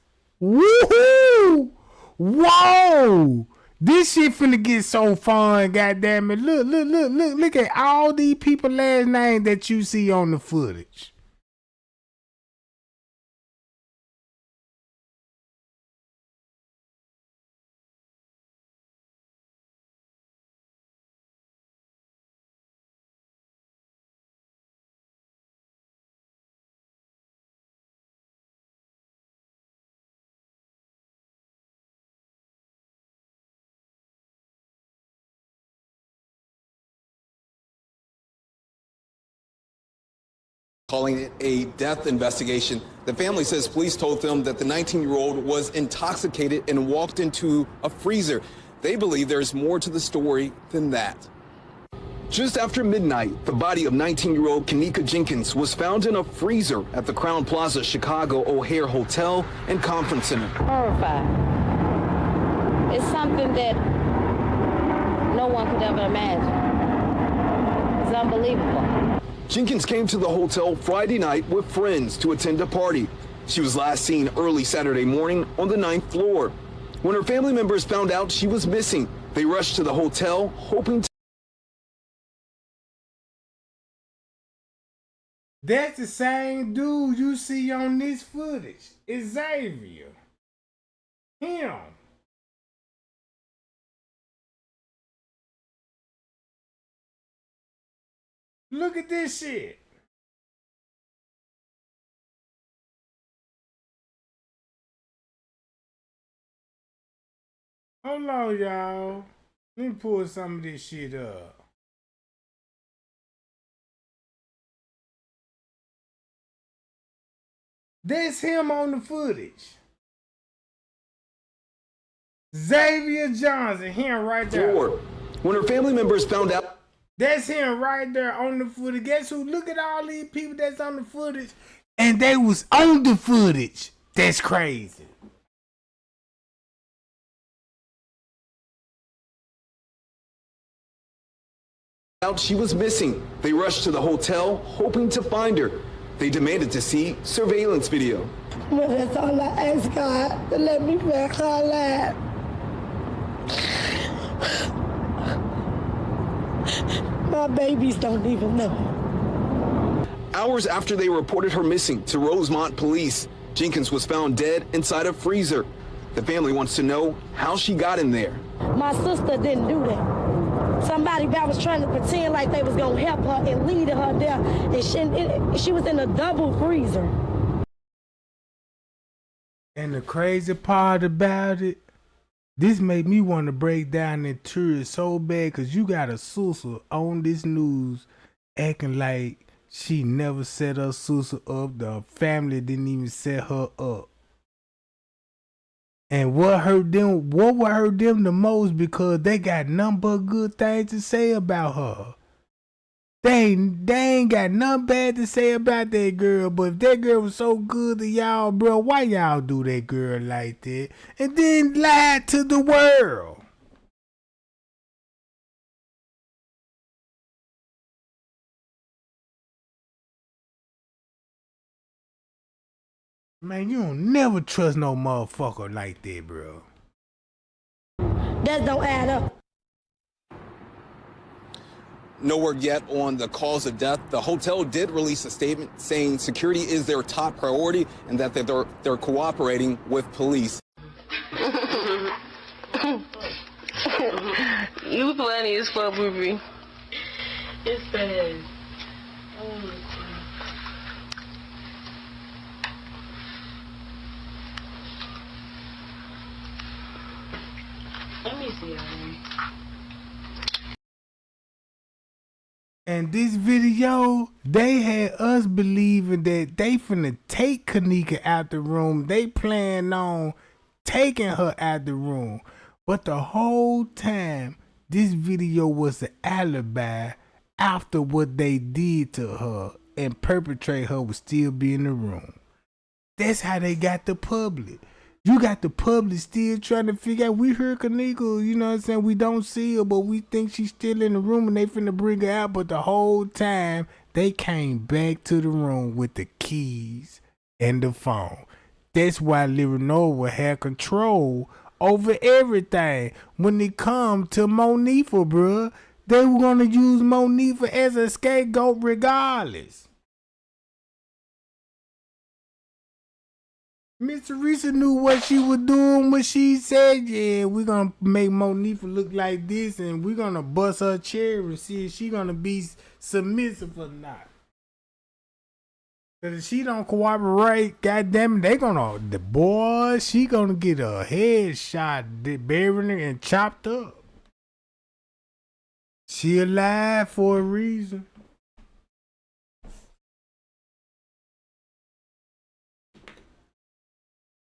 Woohoo! Whoa! This shit finna get so fun, goddamn it. Look at all these people last name that you see on the footage.
Calling it a death investigation. The family says police told them that the 19-year-old was intoxicated and walked into a freezer. They believe there's more to the story than that. Just after midnight, the body of 19-year-old Kenneka Jenkins was found in a freezer at the Crown Plaza Chicago O'Hare Hotel and Conference Center.
Horrified. It's something that no one could ever imagine. It's unbelievable.
Jenkins came to the hotel Friday night with friends to attend a party. She was last seen early Saturday morning on the 9th floor. When her family members found out she was missing, they rushed to the hotel hoping to.
That's the same dude you see on this footage. It's Xavier. Him. Look at this shit. Hold on, y'all. Let me pull some of this shit up. That's him on the footage. Xavier Johnson, him right there.
When her family members found out.
That's him right there on the footage. Guess who? Look at all these people that's on the footage. And they was on the footage. That's crazy.
Out she was missing. They rushed to the hotel hoping to find her. They demanded to see surveillance video.
Well, that's all I ask God, to let me back alive. My babies don't even know.
Hours after they reported her missing to Rosemont police, Jenkins was found dead inside a freezer. The family wants to know how she got in there.
My sister didn't do that. Somebody that was trying to pretend like they was gonna help her and lead her there, and she was in a double freezer.
And the crazy part about it, this made me want to break down that tour so bad, because you got a sister on this news acting like She never set her sister up. The family didn't even set her up. And what hurt them? What would hurt them the most? Because they got nothing but good things to say about her. They ain't got nothing bad to say about that girl. But if that girl was so good to y'all, bro, why y'all do that girl like that? And then lie to the world. Man, you don't never trust no motherfucker like that, bro.
That don't add up.
No word yet on the cause of death. The hotel did release a statement saying security is their top priority and that they're cooperating with police.
You funny as fuck, Ruby. It's bad. Let me see.
And this video, they had us believing that they finna take Kenneka out the room. They plan on taking her out the room. But the whole time, this video was an alibi after what they did to her, and perpetrate her would still be in the room. That's how they got the public. You got the public still trying to figure out. We heard Kenneka, you know what I'm saying? We don't see her, but we think she's still in the room and they finna bring her out. But the whole time, they came back to the room with the keys and the phone. That's why Lirinova had control over everything. When it come to Monifa, bruh, they were gonna use Monifa as a scapegoat regardless. Miss Teresa knew what she was doing when she said, yeah, we're going to make Monifa look like this and we're going to bust her chair and see if she going to be submissive or not. Because if she don't cooperate, goddamn it, they going to, the boy, she going to get her head shot, buried and chopped up. She alive for a reason.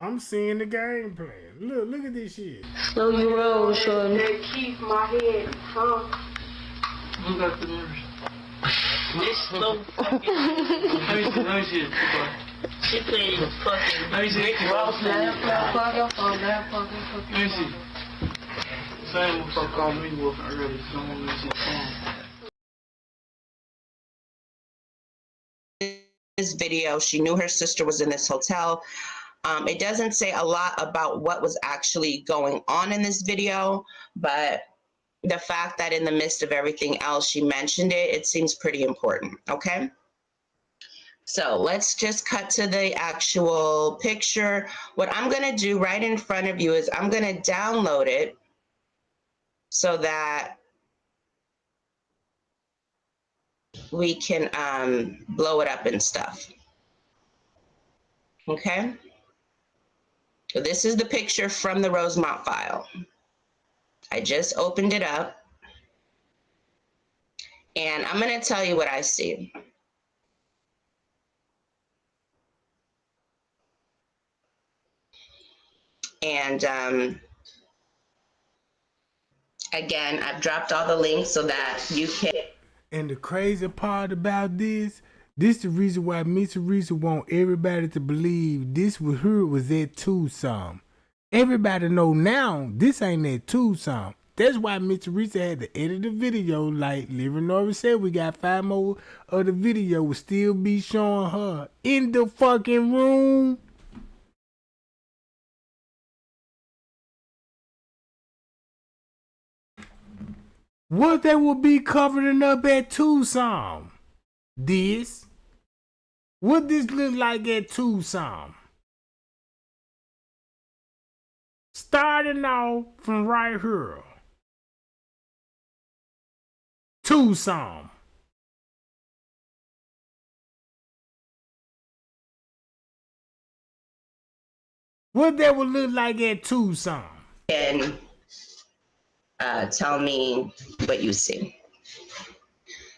I'm seeing the game plan. Look at this shit.
Slow your roll, shorty.
They keep my head, huh?
You got the nerves. It's slow. Let me see it. She played fucking. Let me see. Let me see. Same what fuck called me wolfing early. Someone let me see.
This video, she knew her sister was in this hotel. It doesn't say a lot about what was actually going on in this video, but the fact that in the midst of everything else, she mentioned it, it seems pretty important, okay? So let's just cut to the actual picture. What I'm gonna do right in front of you is I'm gonna download it so that we can blow it up and stuff, okay? So this is the picture from the Rosemont file. I just opened it up and I'm gonna tell you what I see. And again, I've dropped all the links so that you can.
And the crazy part about this the reason why Miss Teresa want everybody to believe this was her was at Tucson. Everybody know now this ain't at Tucson. That's why Miss Teresa had to edit the video. Like Lirinova said, we got 5 more of the video will still be showing her in the fucking room. What they will be covering up at Tucson? This? What this look like at Tucson? Starting off from right here. Tucson. What that would look like at Tucson?
And tell me what you see.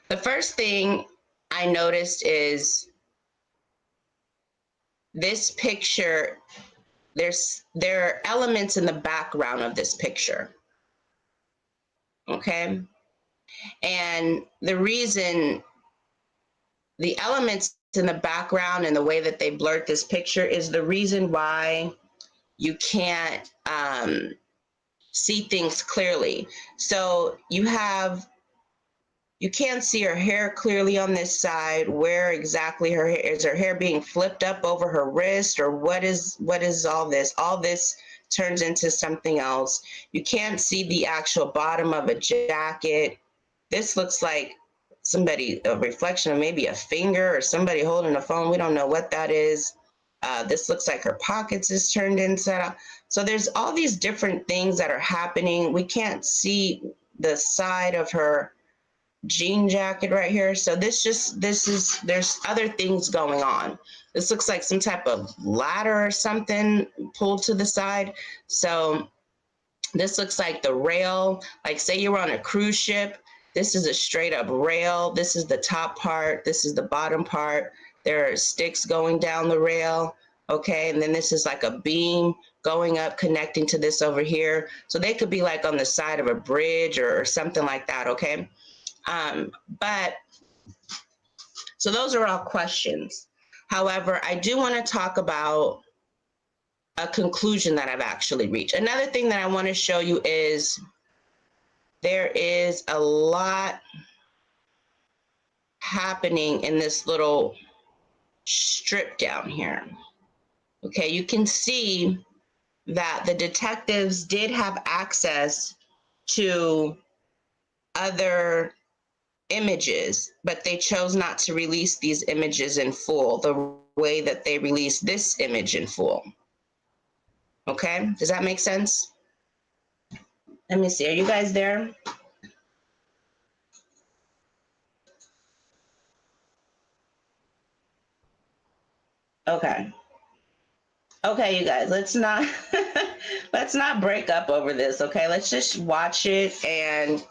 The first thing I noticed is this picture, there are elements in the background of this picture. Okay? And the reason the elements in the background and the way that they blurred this picture is the reason why you can't see things clearly. So you can't see her hair clearly on this side. Where exactly her hair is? Her hair being flipped up over her wrist, or what is all this? All this turns into something else. You can't see the actual bottom of a jacket. This looks like a reflection of maybe a finger or somebody holding a phone. We don't know what that is. This looks like her pockets is turned inside out. So there's all these different things that are happening. We can't see the side of her jean jacket right here. So there's other things going on. This looks like some type of ladder or something pulled to the side. So this looks like the rail, like say you were on a cruise ship. This is a straight up rail. This is the top part. This is the bottom part. There are sticks going down the rail. Okay. And then this is like a beam going up, connecting to this over here. So they could be like on the side of a bridge or something like that. Okay. So those are all questions. However, I do want to talk about a conclusion that I've actually reached. Another thing that I want to show you is there is a lot happening in this little strip down here. Okay, you can see that the detectives did have access to other images, but they chose not to release these images in full the way that they released this image in full. Okay, does that make sense? Let me see, are you guys there? Okay. Okay, you guys, let's not break up over this, okay? Let's just watch it, and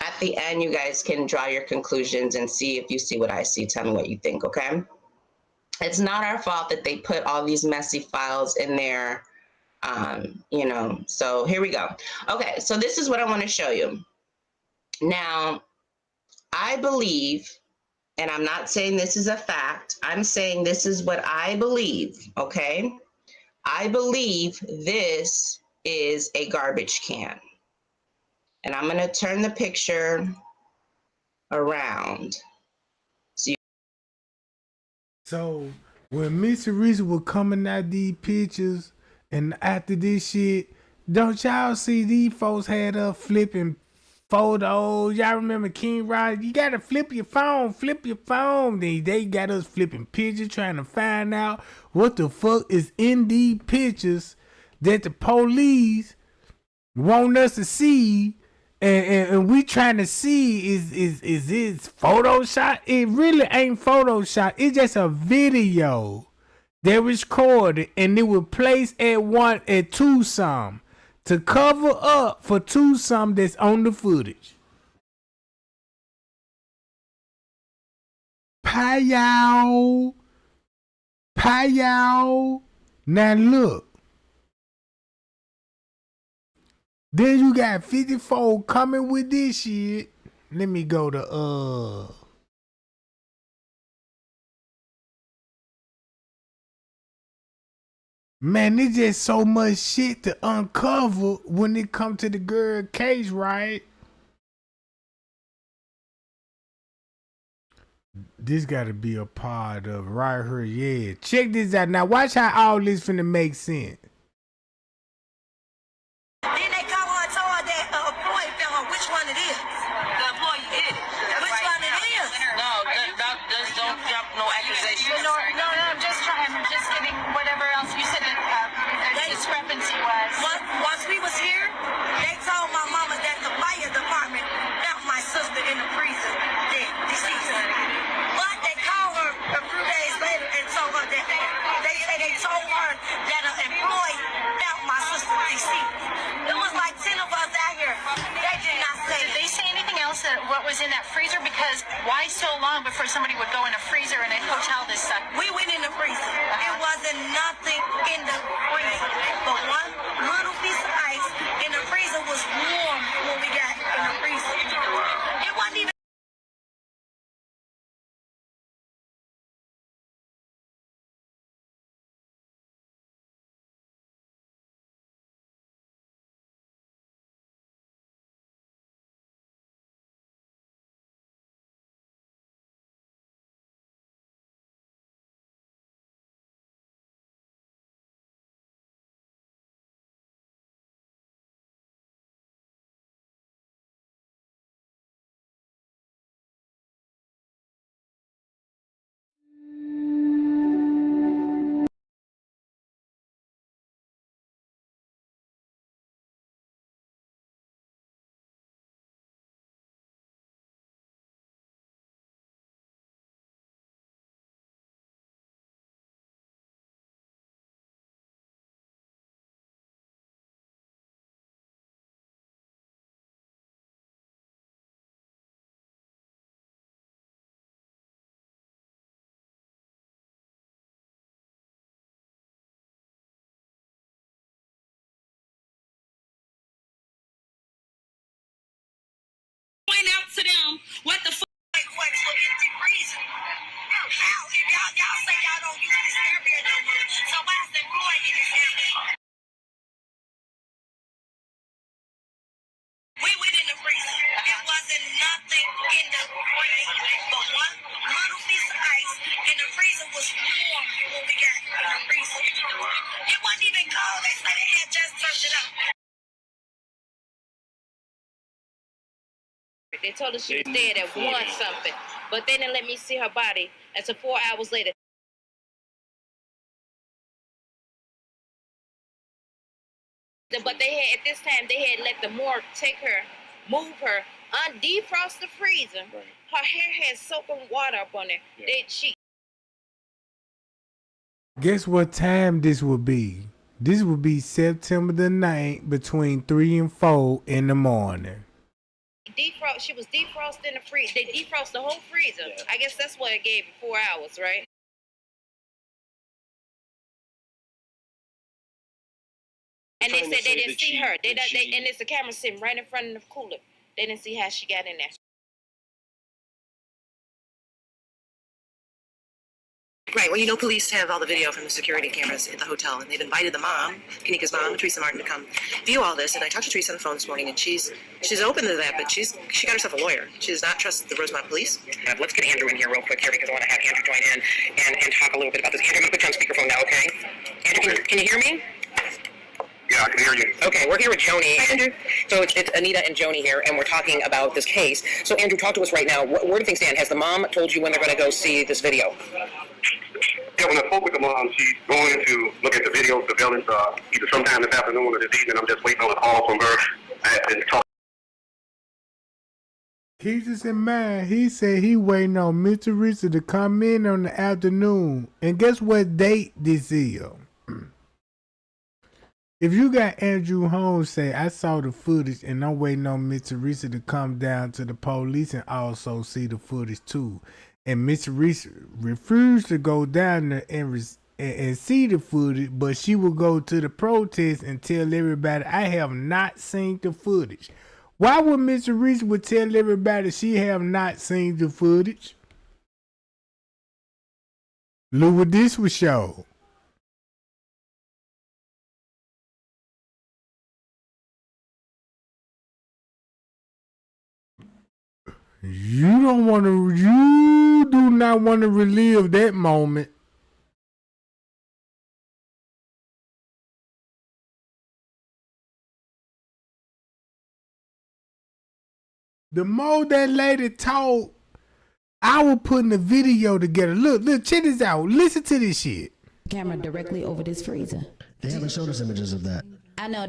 at the end, you guys can draw your conclusions and see if you see what I see. Tell me what you think, okay? It's not our fault that they put all these messy files in there, so here we go. Okay, so this is what I want to show you. Now, I believe, and I'm not saying this is a fact, I'm saying this is what I believe, okay? I believe this is a garbage can. And I'm going to turn the picture around.
So when Miss Teresa was coming out these pictures and after this shit, don't y'all see these folks had up flipping photos? Y'all remember King Rod? You gotta flip your phone. They got us flipping pictures, trying to find out what the fuck is in these pictures that the police want us to see. And we trying to see is this Photoshop? It really ain't Photoshop. It's just a video that was recorded and it was placed at Tucson to cover up for Tucson that's on the footage. Pow. Now look. Then you got 54 coming with this shit. Let me go to Man, there's just so much shit to uncover when it comes to the girl case, right? This gotta be a part of right here, yeah. Check this out. Now watch how all this finna make sense.
Which one it is? The employee did it. Which one it is? No, don't jump no accusations. No, I'm just giving whatever else you said that the discrepancy was. Once we was here, they told my mama that the fire department found my sister in the freezer, dead, deceased. But they called her a few days later and told her that they told her that an employee was in that freezer? Because why so long before somebody would go in a freezer in a hotel this size?
We went in the freezer. It wasn't nothing in the freezer, but one little piece of ice in the freezer was warm when we got in the freezer. It wasn't even.
Point out to them what the fuck.
How? If y'all say y'all don't use this area no more, so why is the employee in this area? We went in the freezer. It wasn't nothing in the freezer, but one little piece of ice in the freezer was warm when we got in the freezer. It wasn't even cold. They said they had just turned it up.
They told us she was dead at 1 something, but they didn't let me see her body until 4 hours later. But they had, at this time, they had let the morgue take her, move her, defrost the freezer. Right. Her hair had soaking water up on there. Yeah.
Guess what time this would be? This would be September the 9th between 3 and 4 in the morning.
She was defrosting the freezer. They defrost the whole freezer. Yeah. I guess that's what it gave 4 hours, right? And they said they didn't see her. And it's a camera sitting right in front of the cooler. They didn't see how she got in there.
Right. Well, you know, police have all the video from the security cameras at the hotel, and they've invited the mom, Kenneka's mom, Teresa Martin, to come view all this. And I talked to Teresa on the phone this morning, and she's open to that, but she got herself a lawyer. She does not trust the Rosemont police.
Let's get Andrew in here real quick here, because I want to have Andrew join in and talk a little bit about this. Andrew, I'm going to put you on speakerphone now, okay? Andrew, can you hear me?
Yeah, I can hear you.
Okay, we're here with Joni. Hi, Andrew. So it's Anita and Joni here, and we're talking about this case. So, Andrew, talk to us right now. Where do things stand? Has the mom told you when they're going to go see this video?
Yeah, when I spoke with the mom, she's going to look at the video surveillance either sometime this afternoon or this evening. I'm just waiting on a call from her. I have been talking.
Keep this in mind. He said he waiting on Miss Teresa to come in on the afternoon. And guess what date this is? If you got Andrew Holmes say, I saw the footage and I'm waiting on Miss Teresa to come down to the police and also see the footage too. And Miss Teresa refused to go down there and see the footage, but she will go to the protest and tell everybody, I have not seen the footage. Why would Miss Teresa would tell everybody she have not seen the footage? Look what this was show. You do not want to relive that moment. The more that lady talked, I was putting the video together. Look, check this out. Listen to this shit.
Camera directly over this freezer.
They haven't showed us images of that.
I know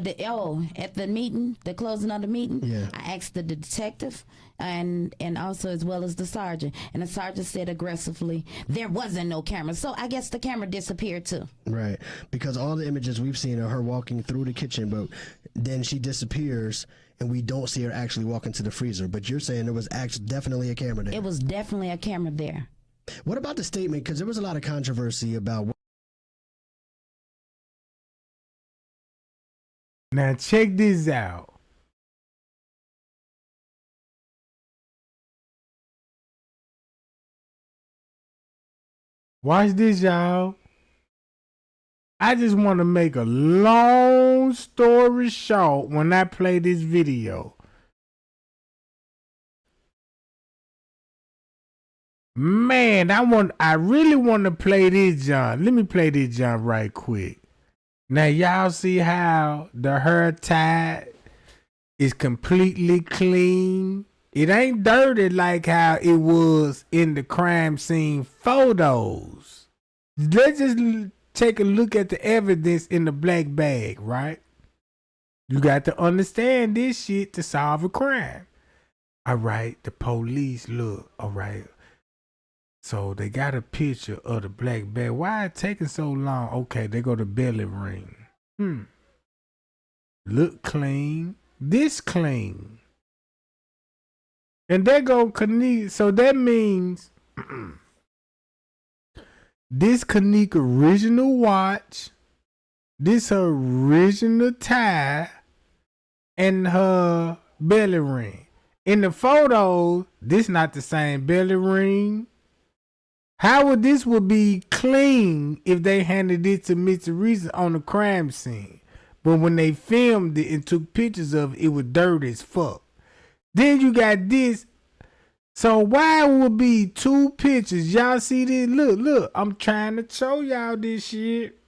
at the meeting, the closing of the meeting,
Yeah.
I asked the detective and also as well as the sergeant, and the sergeant said aggressively there wasn't no camera. So I guess the camera disappeared too.
Right, because all the images we've seen are her walking through the kitchen, but then she disappears and we don't see her actually walk into the freezer. But you're saying there was actually definitely a camera there.
It was definitely a camera there.
What about the statement? Because there was a lot of controversy about.
Now check this out. Watch this, y'all. I just want to make a long story short when I play this video. Man, I really want to play this, John. Let me play this, John, right quick. Now, y'all see how the hair tie is completely clean? It ain't dirty like how it was in the crime scene photos. Let's just take a look at the evidence in the black bag, right? You got to understand this shit to solve a crime. All right, the police look, all right. So they got a picture of the black bag. Why it taking so long? Okay, they go to belly ring. Look clean. This clean. And they go Kenneka. So that means this Kenneka original watch, this her original tie, and her belly ring. In the photos, this not the same belly ring. How would this be clean if they handed it to Mr. Reese on the crime scene? But when they filmed it and took pictures of it, it was dirty as fuck. Then you got this. So why would be two pictures? Y'all see this? Look. I'm trying to show y'all this shit.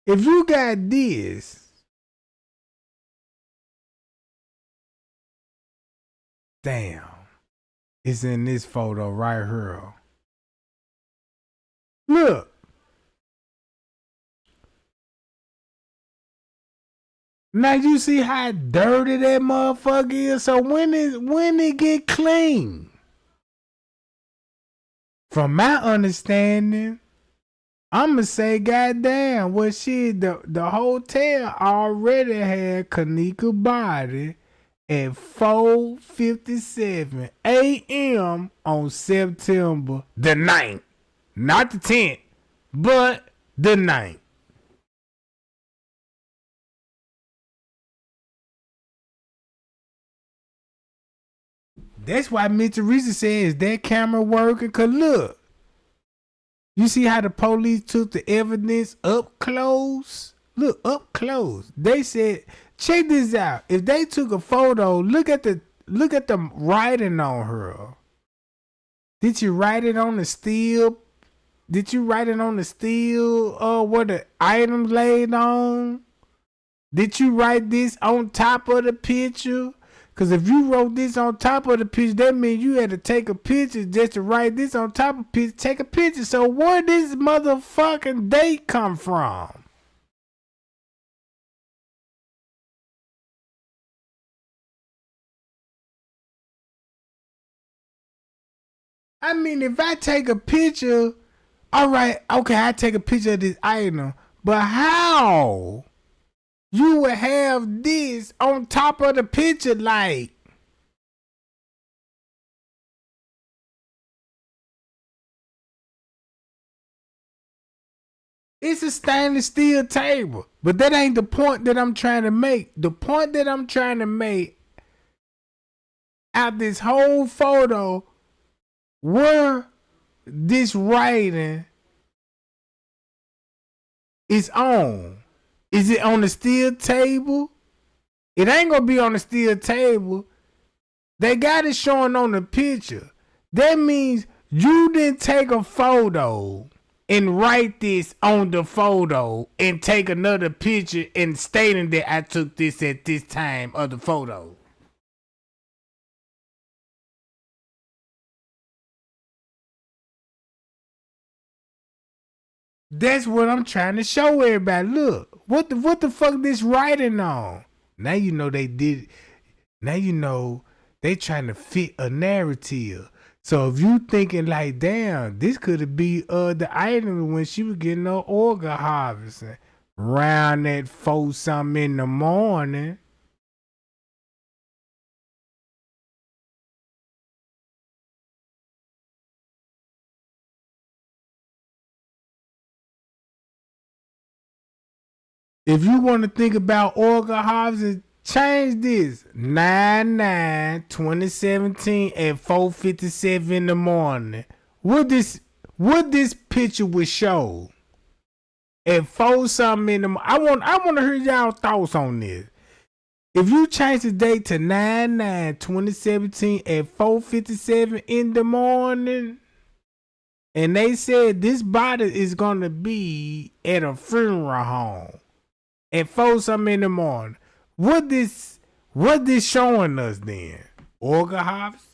If you got this. Damn. It's in this photo right here. Look. Now you see how dirty that motherfucker is. So when it get clean? From my understanding, I'ma say goddamn, well shit, the hotel already had Kenneka body at 4:57 a.m. on September the 9th. Not the 10th, but the 9th. That's why Mr. Reese says that camera working. Cause look, you see how the police took the evidence up close? Look, up close. They said, check this out. If they took a photo, look at the writing on her. Did you write it on the steel? Did you write it on the steel where the items laid on? Did you write this on top of the picture? Because if you wrote this on top of the picture, that means you had to take a picture just to write this on top of the picture. Take a picture. So where this motherfucking date come from? I mean, if I take a picture, all right, okay, I take a picture of this item. But how? You would have this on top of the picture like. It's a stainless steel table. But that ain't the point that I'm trying to make. The point that I'm trying to make out this whole photo where this writing is on. Is it on the steel table? It ain't gonna be on the steel table. They got it showing on the picture. That means you didn't take a photo and write this on the photo and take another picture and stating that I took this at this time of the photo. That's what I'm trying to show everybody. Look, what the fuck this writing on? Now you know they did. Now you know they trying to fit a narrative. So if you thinking like, damn, this could be the item when she was getting her organ harvesting around at 4 something in the morning. If you want to think about organ harvesting, change this 9/9/2017 at 4:57 in the morning. What this picture would show at 4 something in the morning. I want to hear y'all thoughts on this. If you change the date to 9/9/2017 at 4:57 in the morning, and they said this body is gonna be at a funeral home at 4 something in the morning. What this showing us then? Organ harvest?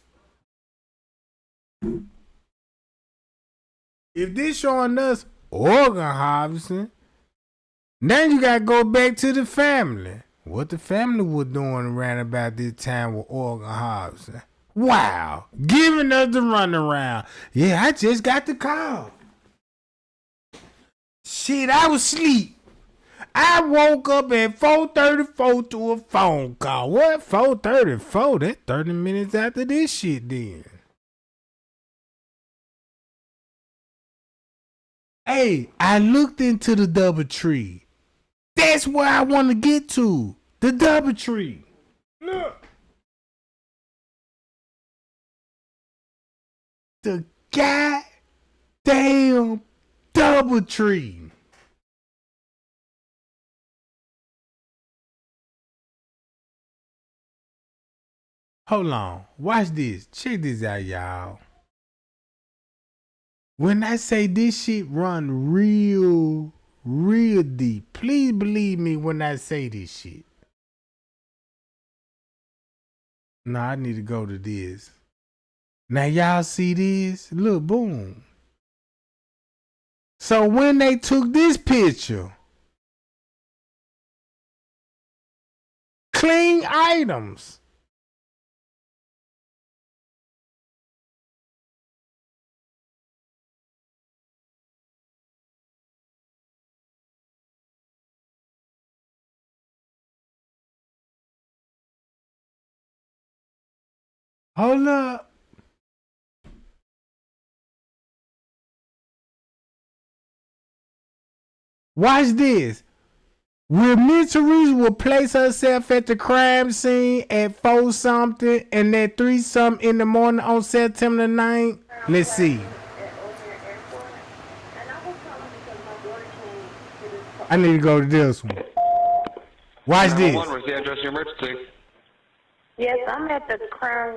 If this showing us organ harvesting, then you gotta go back to the family. What the family was doing around about this time with organ harvesting. Wow. Giving us the runaround. Yeah, I just got the call. Shit, I was asleep. I woke up at 4:34 to a phone call. What? 4:34? That's 30 minutes after this shit then. Hey, I looked into the DoubleTree. That's where I want to get to. The DoubleTree. Look. The goddamn DoubleTree. Hold on. Watch this. Check this out, y'all. When I say this shit run real deep, please believe me when I say this shit. Nah, I need to go to this. Now y'all see this? Look, boom. So when they took this picture, clean items. Hold up. Watch this. Will Miss Teresa will place herself at the crime scene at 4 something and at 3 something in the morning on September 9th? Let's see. I need to go to this one. Watch this.
Where's the address of your emergency?
Yes, I'm at the Crown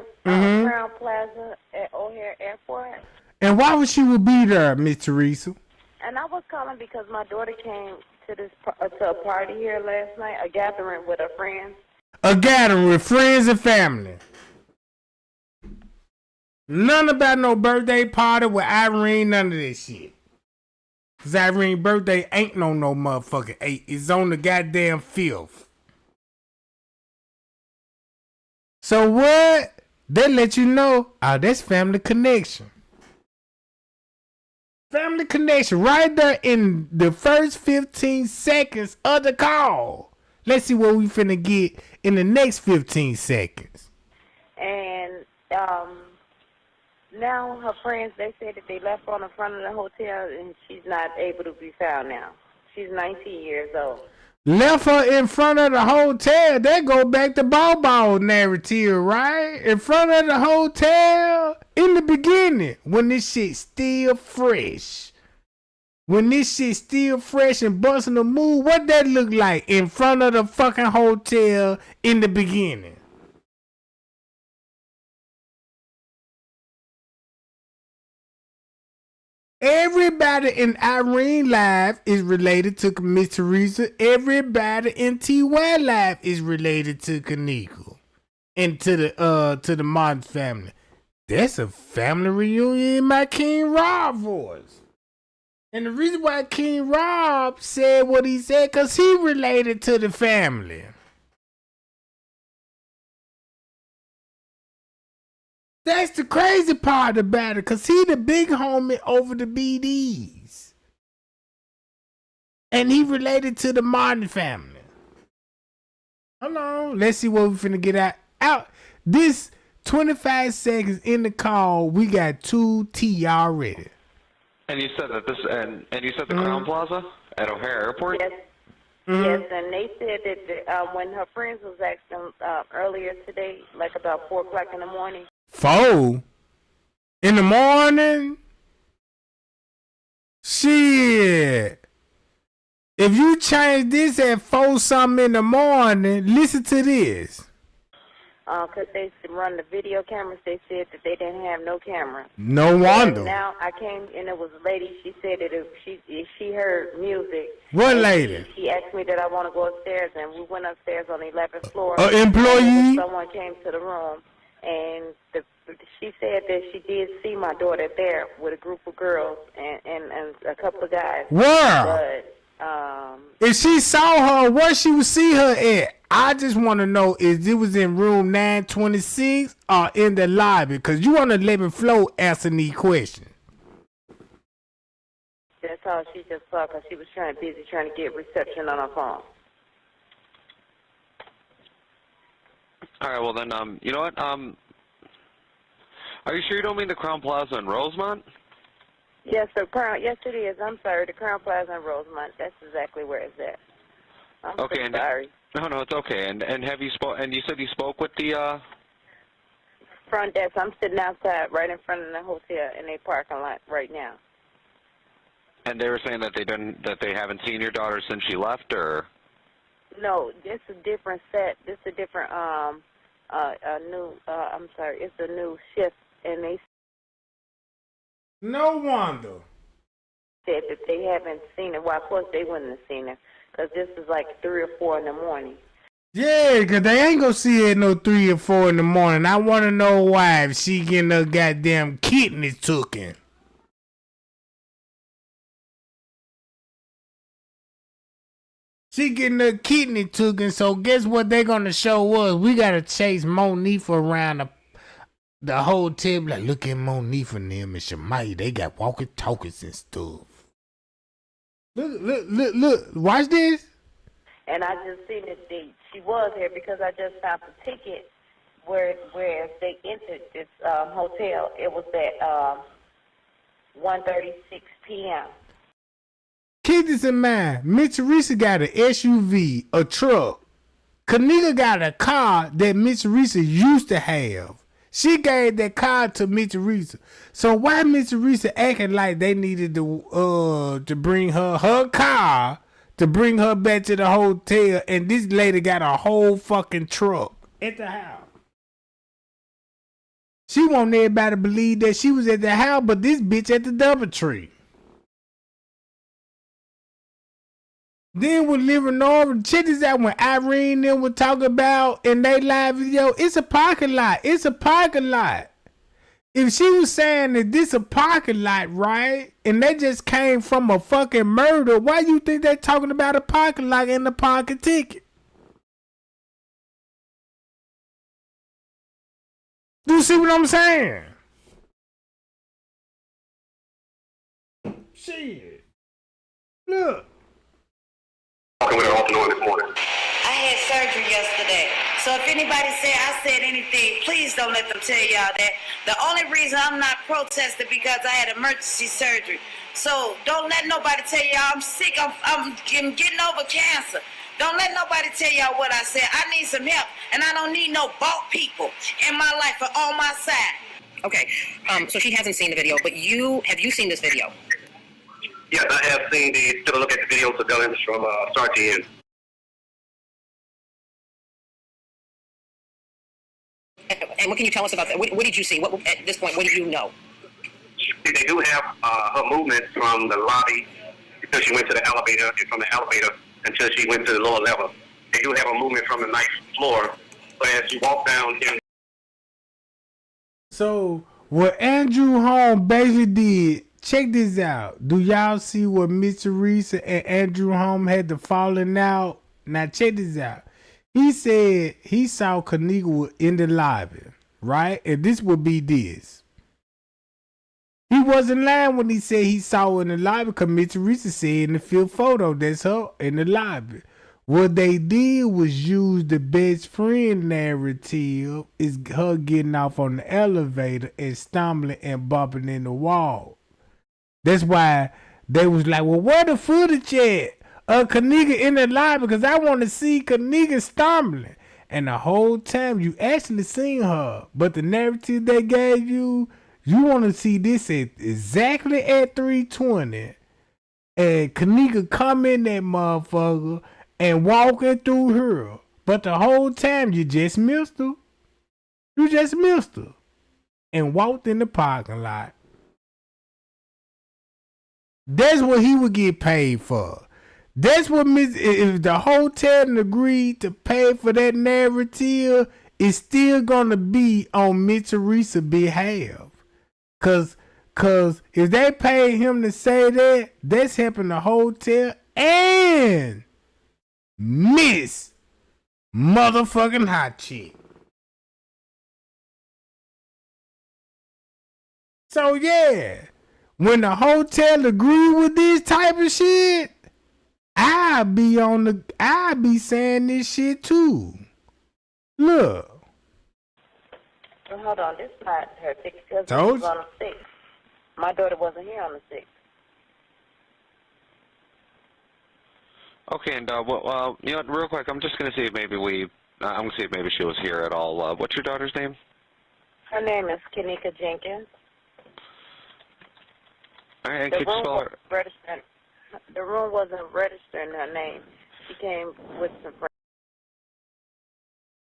Plaza at O'Hare Airport.
And why would she would be there, Miss Teresa?
And I was calling because my daughter came to to a party here last night, a gathering with her friends.
A gathering with friends and family. None about no birthday party with Irene, none of this shit. Cause Irene's birthday ain't no motherfucking 8. It's on the goddamn 5th. So what? They let you know, oh, that's family connection. Family connection right there in the first 15 seconds of the call. Let's see what we finna get in the next 15 seconds.
And now her friends, they said that they left her on the front of the hotel and she's not able to be found now. She's 19 years old.
Left her in front of the hotel. That go back to Bobo narrative, right? In front of the hotel in the beginning when this shit still fresh. When this shit still fresh and busting a move, what that look like in front of the fucking hotel in the beginning? Everybody in Irene life is related to Miss Teresa. Everybody in TY life is related to Kenneka and to the Martin family. That's a family reunion in my King Rob voice. And the reason why King Rob said what he said, because he related to the family. That's the crazy part about it, because he the big homie over the BDs. And he related to the Martin family. Hold on. Let's see what we finna get out. This 25 seconds in the call, we got 2T already.
And you said that this, and you said the Crown Plaza at O'Hare Airport?
Yes. Yes, and they said that when her friends was asking earlier today, like about 4 o'clock in the morning.
4 in the morning? Shit. If you change this at 4 something in the morning, listen to this.
Because they run the video cameras, they said that they didn't have no camera.
No wonder.
And now I came and it was a lady. She said that if she heard music.
What lady?
She asked me that I want to go upstairs, and we went upstairs on the 11th floor.
An employee?
Someone came to the room, and she said that she did see my daughter there with a group of girls and a couple of guys.
Where?
But
if she saw her, where she would see her at? I just want to know if it was in room 926 or in the lobby, because you on the 11th floor answering these questions.
That's how she just saw, because she was busy trying to get reception on her phone.
All right, well then, you know what? Are you sure you don't mean the Crown Plaza in Rosemont?
Yes, yes it is. I'm sorry, the Crown Plaza in Rosemont. That's exactly where it's at. I'm
okay,
so
and
sorry.
No, it's okay. And have you and you said you spoke with the
front desk. I'm sitting outside, right in front of the hotel in their parking lot right now.
And they were saying that they haven't seen your daughter since she left, or?
No, this is a different set. This is a different new. I'm sorry, it's a new shift, and they.
No wonder.
Said that they haven't seen her. Well, of course they wouldn't have seen her, because this is like 3 or 4 in the morning.
Yeah, because they ain't going to see her at no 3 or 4 in the morning. I want to know why, if she getting her goddamn kidneys taken. She getting her kidney taken, so guess what they going to show us? We got to chase Monifa around the hotel. Like, look at Monifa and them and Shemai. They got walkie-talkies and stuff. Look. Watch this.
And I just seen that she was here because I just found the ticket where they entered this hotel. It was at 1:36 p.m.
Keep this in mind. Miss Teresa got an SUV, a truck. Kenneka got a car that Miss Teresa used to have. She gave that car to Miss Teresa. So why Miss Teresa acting like they needed to bring her car to bring her back to the hotel, and this lady got a whole fucking truck at the house? She want everybody to believe that she was at the house, but this bitch at the DoubleTree. Then when Leonora, check this out, when Irene them were talking about in they live video, it's a parking lot. It's a parking lot. If she was saying that this a parking lot, right, and they just came from a fucking murder, why you think they talking about a parking lot and the parking ticket? Do you see what I'm saying? Shit. Look.
Talking with her off and on this morning.
I had surgery yesterday. So if anybody say I said anything, please don't let them tell y'all that. The only reason I'm not protesting because I had emergency surgery. So don't let nobody tell y'all I'm sick. I'm getting over cancer. Don't let nobody tell y'all what I said. I need some help, and I don't need no bought people in my life or on my side.
Okay, so she hasn't seen the video, but have you seen this video?
Yes, I have seen took a look at the video surveillance from start to end.
And what can you tell us about that? What did you see? At this point, what do you know?
They do have her movement from the lobby until she went to the elevator, and from the elevator until she went to the lower level. They do have a movement from the ninth floor, but as she walked down here.
So what Andrew Holmes basically did, check this out. Do y'all see what Miss Teresa and Andrew Home had to falling out? Now check this out. He said he saw Kenneka in the lobby, right? And this would be this. He wasn't lying when he said he saw her in the lobby because Miss Teresa said in the field photo that's her in the lobby. What they did was use the best friend narrative is her getting off on the elevator and stumbling and bumping in the wall. That's why they was like, well, where the footage at? Kenneka in the lobby because I want to see Kenneka stumbling. And the whole time you actually seen her. But the narrative they gave you, you want to see this at exactly at 3:20. And Kenneka come in that motherfucker and walking through her. But the whole time you just missed her. You just missed her. And walked in the parking lot. That's what he would get paid for. That's what if the hotel agreed to pay for that narrative, it's still gonna be on Miss Teresa's behalf. Cause if they pay him to say that, that's helping the hotel and Miss motherfucking Hot Chick. So yeah, when the hotel agree with this type of shit, I be saying this shit too. Look.
Well, hold on, this is not her 6th cousin.
Told
Was on the 6th. My daughter wasn't here on the 6th.
Okay, and well, you know what, real quick, I'm just going to see if maybe I'm going to see if maybe she was here at all. What's your daughter's name?
Her name is Kenneka Jenkins.
All right, and can you spell her?
The room wasn't registering her name. She came with some friends.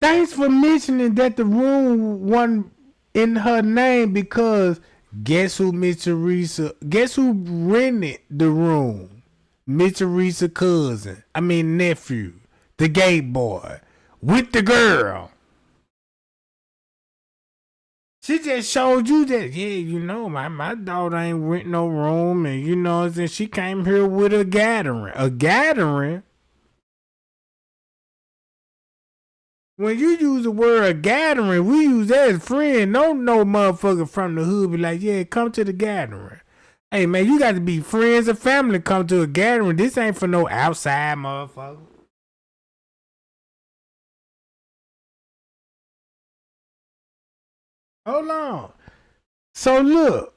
Thanks for mentioning that the room wasn't in her name because guess who rented the room? Miss Teresa's nephew, the gay boy, with the girl. She just showed you that, yeah, you know, my daughter ain't rent no room, and you know, and she came here with a gathering. A gathering? When you use the word gathering, we use that as friend. Don't no motherfucker from the hood be like, yeah, come to the gathering. Hey, man, you got to be friends or family to come to a gathering. This ain't for no outside motherfucker. Hold on. So look,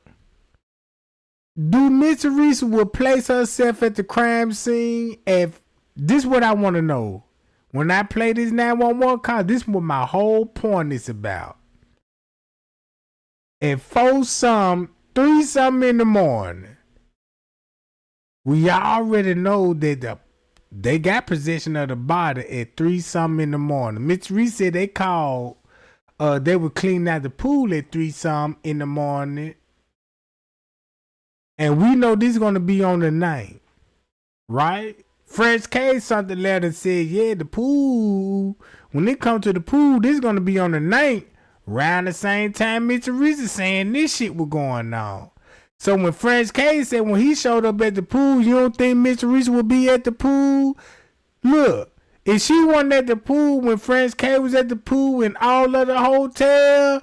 do Miss Teresa will place herself at the crime scene? If this is what I want to know. When I play this 911 call, this is what my whole point is about. At 3-something in the morning, we already know that they got possession of the body at 3-something in the morning. Miss Teresa said they called. They were cleaning out the pool at 3-something in the morning. And we know this is going to be on the night. Right? French K sent the letter and said, yeah, the pool, when it comes to the pool, this is going to be on the night. Around the same time Miss Teresa saying this shit was going on. So when French K said when he showed up at the pool, you don't think Miss Teresa would be at the pool? Look. If she wasn't at the pool when French K was at the pool and all of the hotel,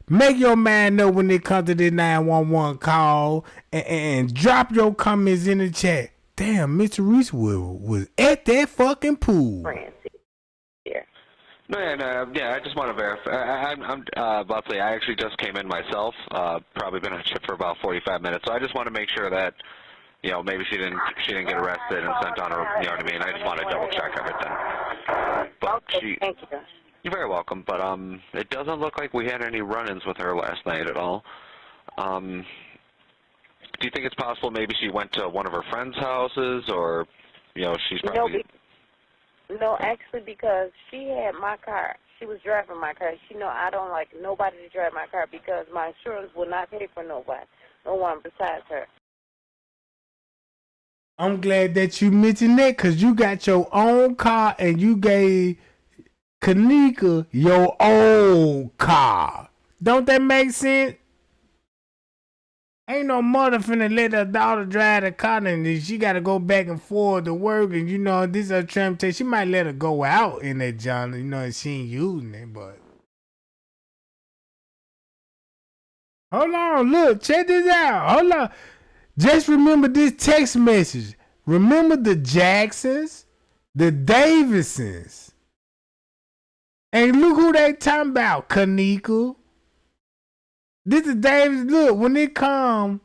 make your mind know when it comes to this 911 call and drop your comments in the chat. Damn, Miss Teresa was at that fucking pool.
No, I just want to verify. I'm Buckley. I actually just came in myself. Probably been on shift for about 45 minutes, so I just want to make sure that, you know, maybe she didn't get arrested and sent on her. You know what I mean? I just want to double check everything. But
Thank you.
You're very welcome. But it doesn't look like we had any run-ins with her last night at all. Do you think it's possible maybe she went to one of her friends' houses, or, you know, she's probably...
No, actually, because she had my car. She was driving my car. She know I don't like nobody to drive my car because my insurance will not pay for no one besides her.
I'm glad that you mentioned that because you got your own car and you gave Kenneka your old car. Don't that make sense? Ain't no mother finna let her daughter drive the car and then she gotta go back and forth to work and this is her transportation. She might let her go out in that John, and she ain't using it, but hold on, look, check this out. Hold on. Just remember this text message. Remember the Jacksons, the Davisons. And look who they talking about, Kenneka. This is Davis. Look, when it come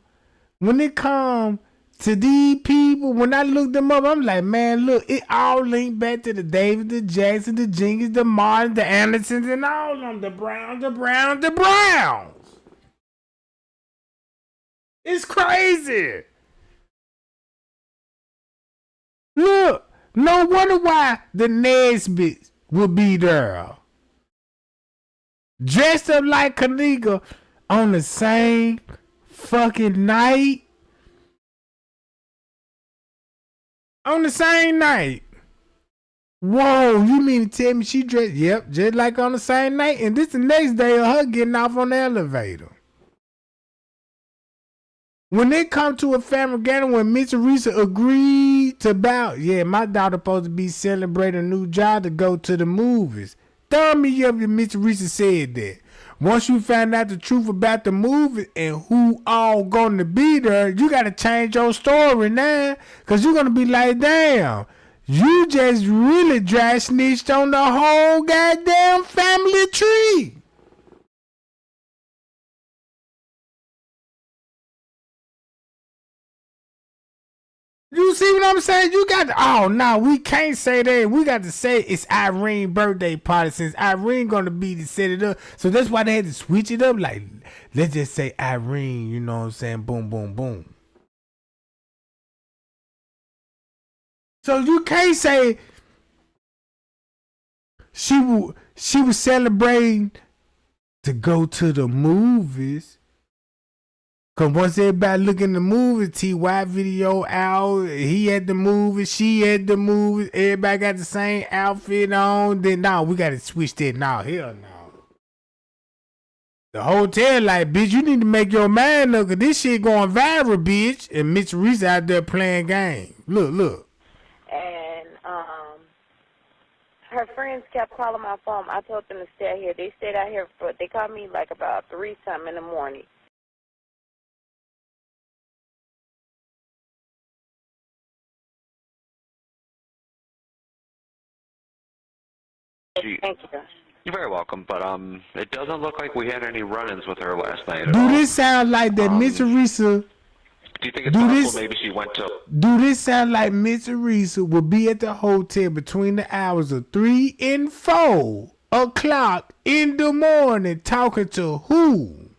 to these people, when I look them up, I'm like, man, look, it all linked back to the Davis, the Jackson, the Jenkins, the Martin, the Andersons, and all of them. The Browns. It's crazy. Look, no wonder why the Nesbits will be there. Dressed up like Kenneka on the same fucking night. On the same night. Whoa, you mean to tell me she dressed, yep, just like on the same night? And this the next day of her getting off on the elevator. When it come to a family gathering, when Miss Teresa agreed to bow, yeah, my daughter supposed to be celebrating a new job to go to the movies. Thumb me up if Miss Teresa said that. Once you find out the truth about the movie and who all gonna be there, you gotta change your story now. Cause you're gonna be like, damn, you just really dry snitched on the whole goddamn family tree. You see what I'm saying? You got to, oh no, we can't say that. We got to say it's Irene's birthday party since Irene gonna be to set it up. So that's why they had to switch it up. Like, let's just say Irene, you know what I'm saying? Boom, boom, boom. So you can't say she was celebrating to go to the movies. Cause once everybody look in the movie, T.Y. video out, he at the movie, she at the movie, everybody got the same outfit on, then no, we gotta switch that now. Hell no. The hotel like, bitch, you need to make your mind up, cause this shit going viral, bitch. And Miss Reese out there playing game. Look.
And her friends kept calling my phone. I told them to stay out here. They stayed out here they called me like about 3-something in the morning. Thank you.
You're very welcome, but it doesn't look like we had any run-ins with her last night at
Do
all.
this sound like that Miss Teresa?
Do you think it's possible maybe she went to...
Do this sound like Miss Teresa will be at the hotel between the hours of 3 and 4 o'clock in the morning talking to who?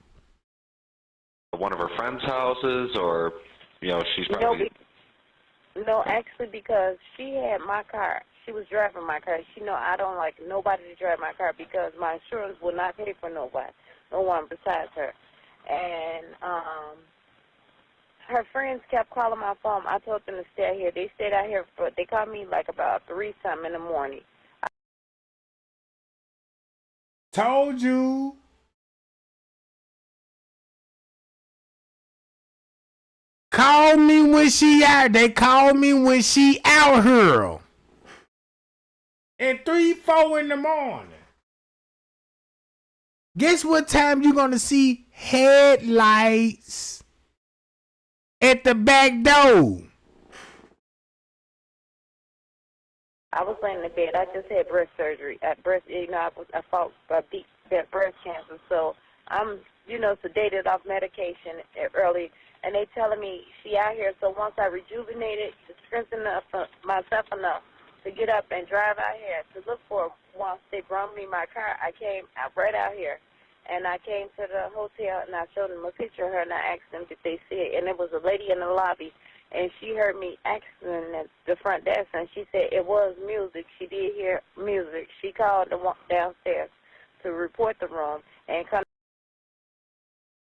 one of her friends' houses, or she's probably...
No, actually, because she had my car. She was driving my car. She know I don't like nobody to drive my car because my insurance will not pay for no one besides her. And her friends kept calling my phone. I told them to stay out here. They stayed out here they called me like about 3-something in the morning.
Told you. Call me when she out. They call me when she out here. At 3, 4 in the morning. Guess what time you gonna see headlights at the back door?
I was laying in bed. I just had breast surgery. I fought breast cancer. So I'm, sedated off medication early. And they telling me she out here. So once I rejuvenated, to strengthen myself enough to get up and drive out here to look for her. Once they brought me my car, I came right out here. And I came to the hotel, and I showed them a picture of her, and I asked them if they see it. And there was a lady in the lobby, and she heard me asking at the front desk, and she said it was music. She did hear music. She called the one downstairs to report the room and come.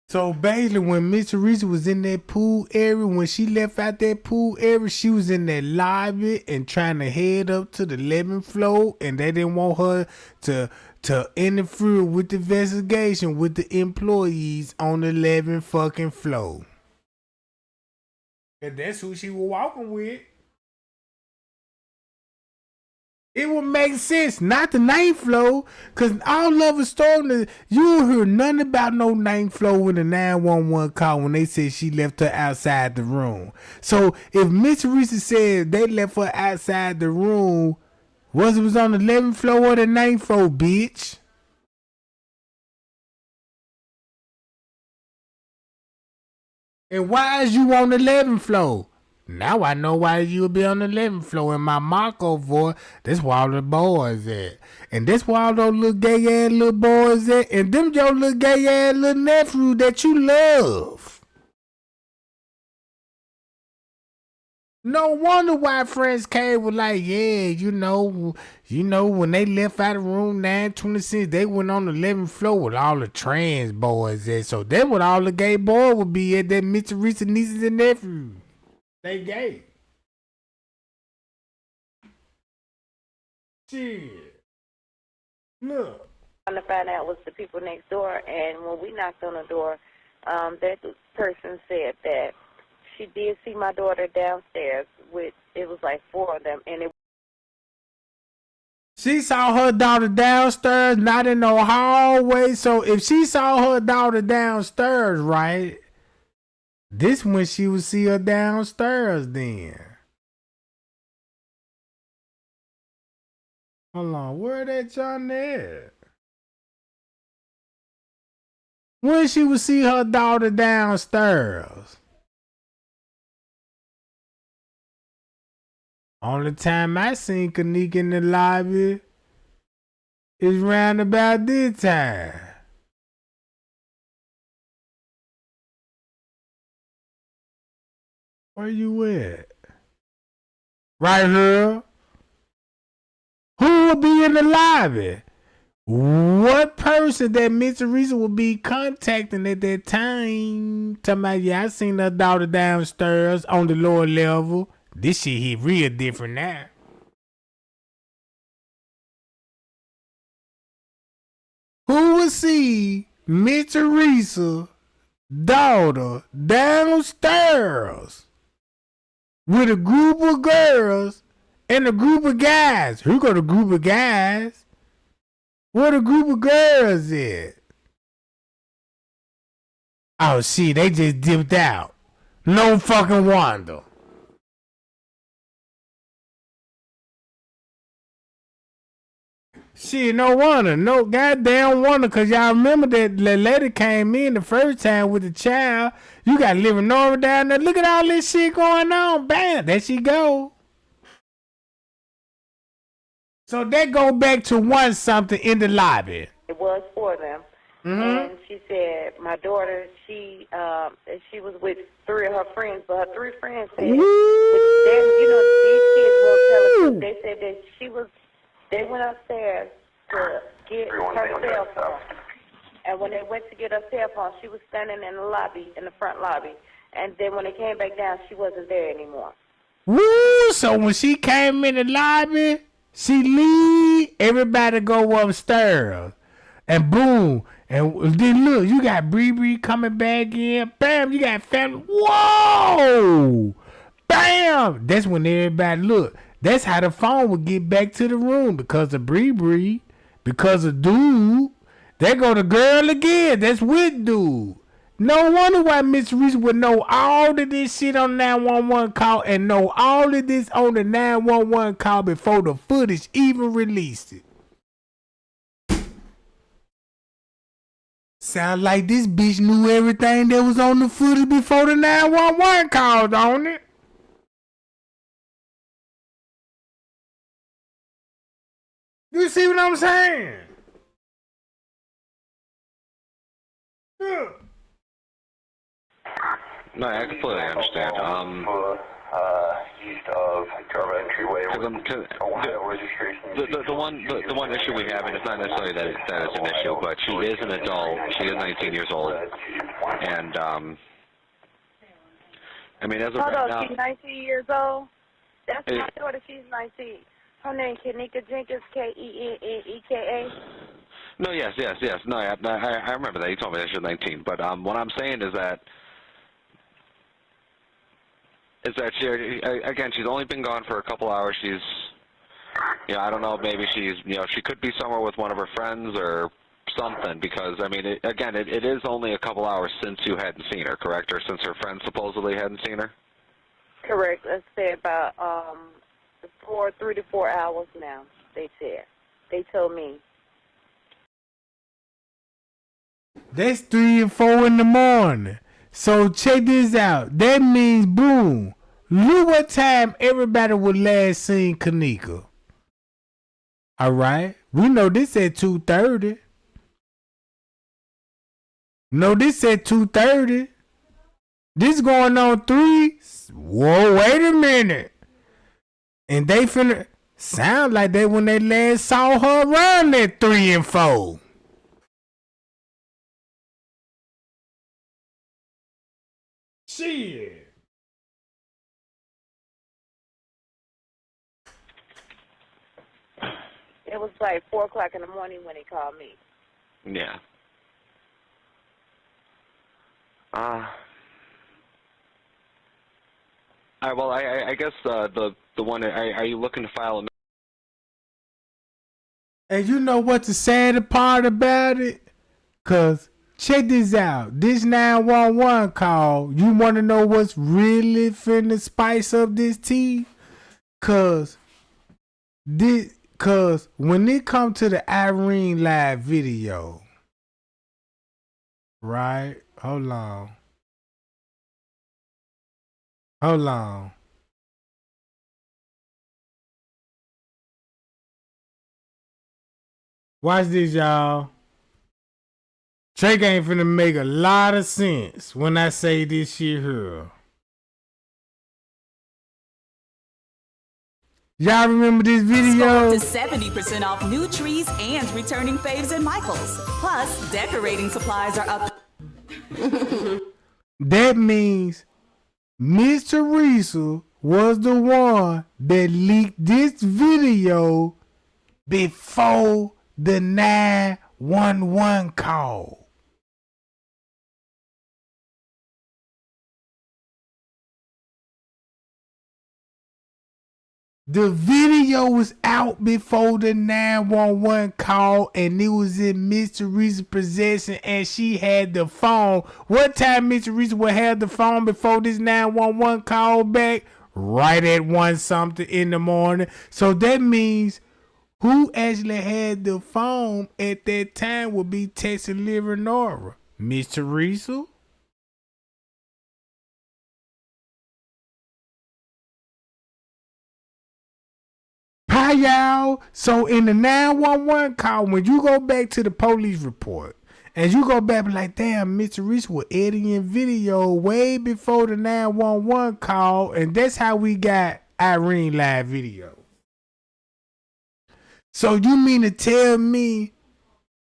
So basically, when Miss Teresa was in that pool area, when she left out that pool area, she was in that lobby and trying to head up to the 11th floor, and they didn't want her to interfere with the investigation with the employees on the 11th fucking floor. And that's who she was walking with. It would make sense, not the ninth floor, because all of a sudden, you don't hear nothing about no ninth floor in the 911 call when they said she left her outside the room. So if Miss Teresa said they left her outside the room, was it on the 11th floor or the 9th floor, bitch? And why is you on the 11th floor? Now I know why you would be on the 11th floor in my Marco voice. That's where all the boys at. And that's where all those little gay ass little boys at. And them your little gay ass little nephew that you love. No wonder why Friends K was like, yeah, you know, when they left out of room 926, they went on the 11th floor with all the trans boys at. So that's what all the gay boys would be at, that Mr. Teresa nieces and nephews. They gay. Shit. Look.
Trying to find out was the people next door, and when we knocked on the door, that person said that she did see my daughter downstairs with, it was like 4 of them, and it.
She saw her daughter downstairs, not in no hallway. So if she saw her daughter downstairs, right? This when she would see her downstairs then. Hold on, where that John at? When she would see her daughter downstairs. Only time I seen Kenneka in the lobby is round about this time. Where you at? Right here. Who will be in the lobby? What person that Miss Teresa will be contacting at that time? Talking about, yeah, I seen her daughter downstairs on the lower level. This shit hit real different now. Who will see Miss Teresa daughter downstairs with a group of girls and a group of guys? Who got a group of guys? What a group of girls at? Oh shit, they just dipped out. No fucking wonder. Shit, no wonder. No goddamn wonder, because y'all remember that lady came in the first time with the child. You got living normal down there. Look at all this shit going on. Bam, there she go. So that go back to one something in the lobby.
It was 4 of them. And she said my daughter, she was with 3 of her friends, but her 3 friends said, which then, you know, these kids will tell us, they said that they went upstairs to get her cell phone. And when they went to get her cell phone, she was standing in the lobby, in the front lobby. And then when they came back down, she wasn't there anymore.
Woo! So when she came in the lobby, she leave, everybody go upstairs. And boom. And then look, you got Bree coming back in. Bam, you got family. Whoa! Bam! That's when everybody look. That's how the phone would get back to the room, because of Bree, because of dude. There go the girl again. That's with dude. No wonder why Miss Reese would know all of this shit on 911 call and know all of this on the 911 call before the footage even released it. Sound like this bitch knew everything that was on the footage before the 911 called on it. You see what I'm saying? Yeah.
No, I completely understand.
East of Jarva entryway.
The one issue we have, and it's not necessarily that it's an issue, but she is an adult. She is 19 years old, and I mean, as of right now,
she's 19 years old. That's my daughter. She's 19. Her name Kenneka Jenkins, Kenneka.
No, yes. No, I remember that. You told me that she was 19. But what I'm saying is that is that again, she's only been gone for a couple hours. She's, I don't know, maybe she's, she could be somewhere with one of her friends or something, because, I mean, it is only a couple hours since you hadn't seen her, correct? Or since her friends supposedly hadn't seen her?
Correct. Let's say about 3 to 4 hours now, they said. They told me.
That's 3 and 4 in the morning. So check this out. That means, boom, look what time everybody would last seen Kenneka. All right? We know this at 2:30. No, this at 2:30. This going on 3. Whoa, wait a minute. And they finna sound like that when they last saw her around at 3 and 4. Shit.
It was like 4 o'clock in the morning when he called me.
Yeah. Well, I guess the one, are you looking to file a...
And you know what's the sad part about it? Cause check this out. This 911 call, you want to know what's really finna spice up this tea? Cause when it come to the Irene live video, right? Hold on. Watch this, y'all. Drake ain't finna make a lot of sense when I say this shit here. Y'all remember this video?
Score up to 70% off new trees and returning faves at Michael's. Plus, decorating supplies are up.
That means Miss Teresa was the one that leaked this video before the 911 call. The video was out before the 911 call, and it was in Miss Teresa's possession, and she had the phone. What time Miss Teresa would have the phone before this 911 call back? Right at 1 something in the morning. So that means who actually had the phone at that time would be texting Leonora. Miss Teresa? Hi, y'all. So in the 911 call, when you go back to the police report, and you go back like, damn, Miss Teresa was editing video way before the 911 call, and that's how we got Irene live video. So you mean to tell me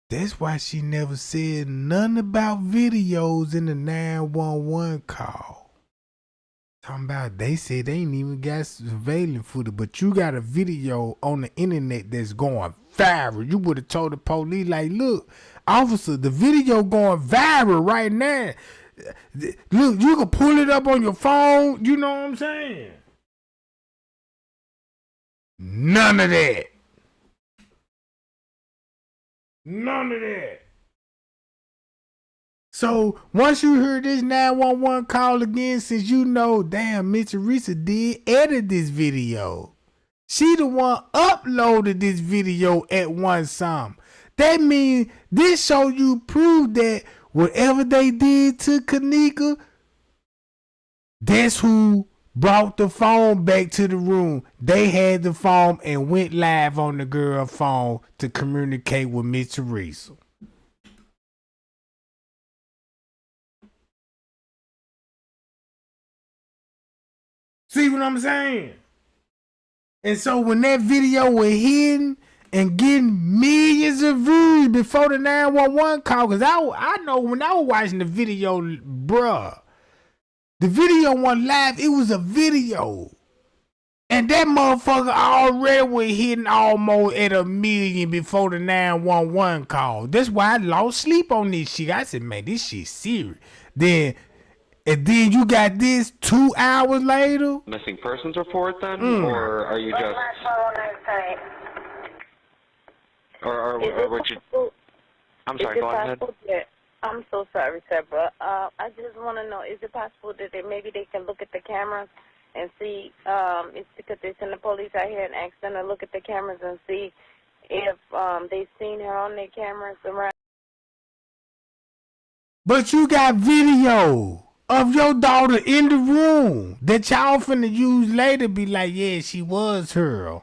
that's why she never said nothing about videos in the 911 call? Talking about they said they ain't even got surveillance footage, but you got a video on the internet that's going viral. You would have told the police, like, look, officer, the video going viral right now. Look, you can pull it up on your phone. You know what I'm saying? None of that. None of that. So once you hear this 911 call again, since you know, damn, Miss Teresa did edit this video. She the one uploaded this video at 1 some. That means this show you prove that whatever they did to Kenneka, that's who brought the phone back to the room. They had the phone and went live on the girl phone to communicate with Miss Teresa. See what I'm saying? And so when that video was hidden and getting millions of views before the 911 call, because I know when I was watching the video, bruh, the video wasn't live, it was a video. And that motherfucker already was hitting almost at 1 million before the 911 call. That's why I lost sleep on this shit. I said, man, this shit serious. Then And then you got this 2 hours later?
Missing persons report then? Or are you just... Or would you... I'm sorry, go on ahead.
I'm so sorry, sir, but I just want to know, is it possible that maybe they can look at the cameras and see, it's because they send the police out here and ask them to look at the cameras and see if they've seen her on their cameras around.
But you got video of your daughter in the room that y'all finna use later be like, yeah, she was her.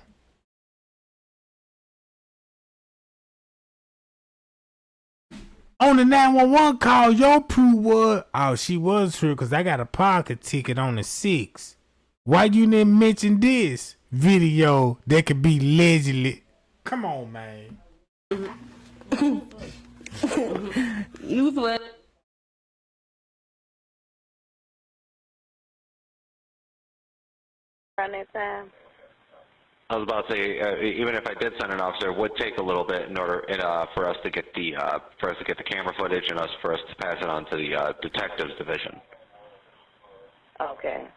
On the 911 call, your proof was, oh, she was her because I got a pocket ticket on the 6th. Why you didn't mention this video that could be allegedly? Come on, man.
You what?
Around that time?
I was about to say, even if I did send an officer, it would take a little bit in order for us to get the camera footage and for us to pass it on to the detectives division.
Okay.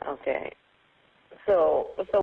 Okay. So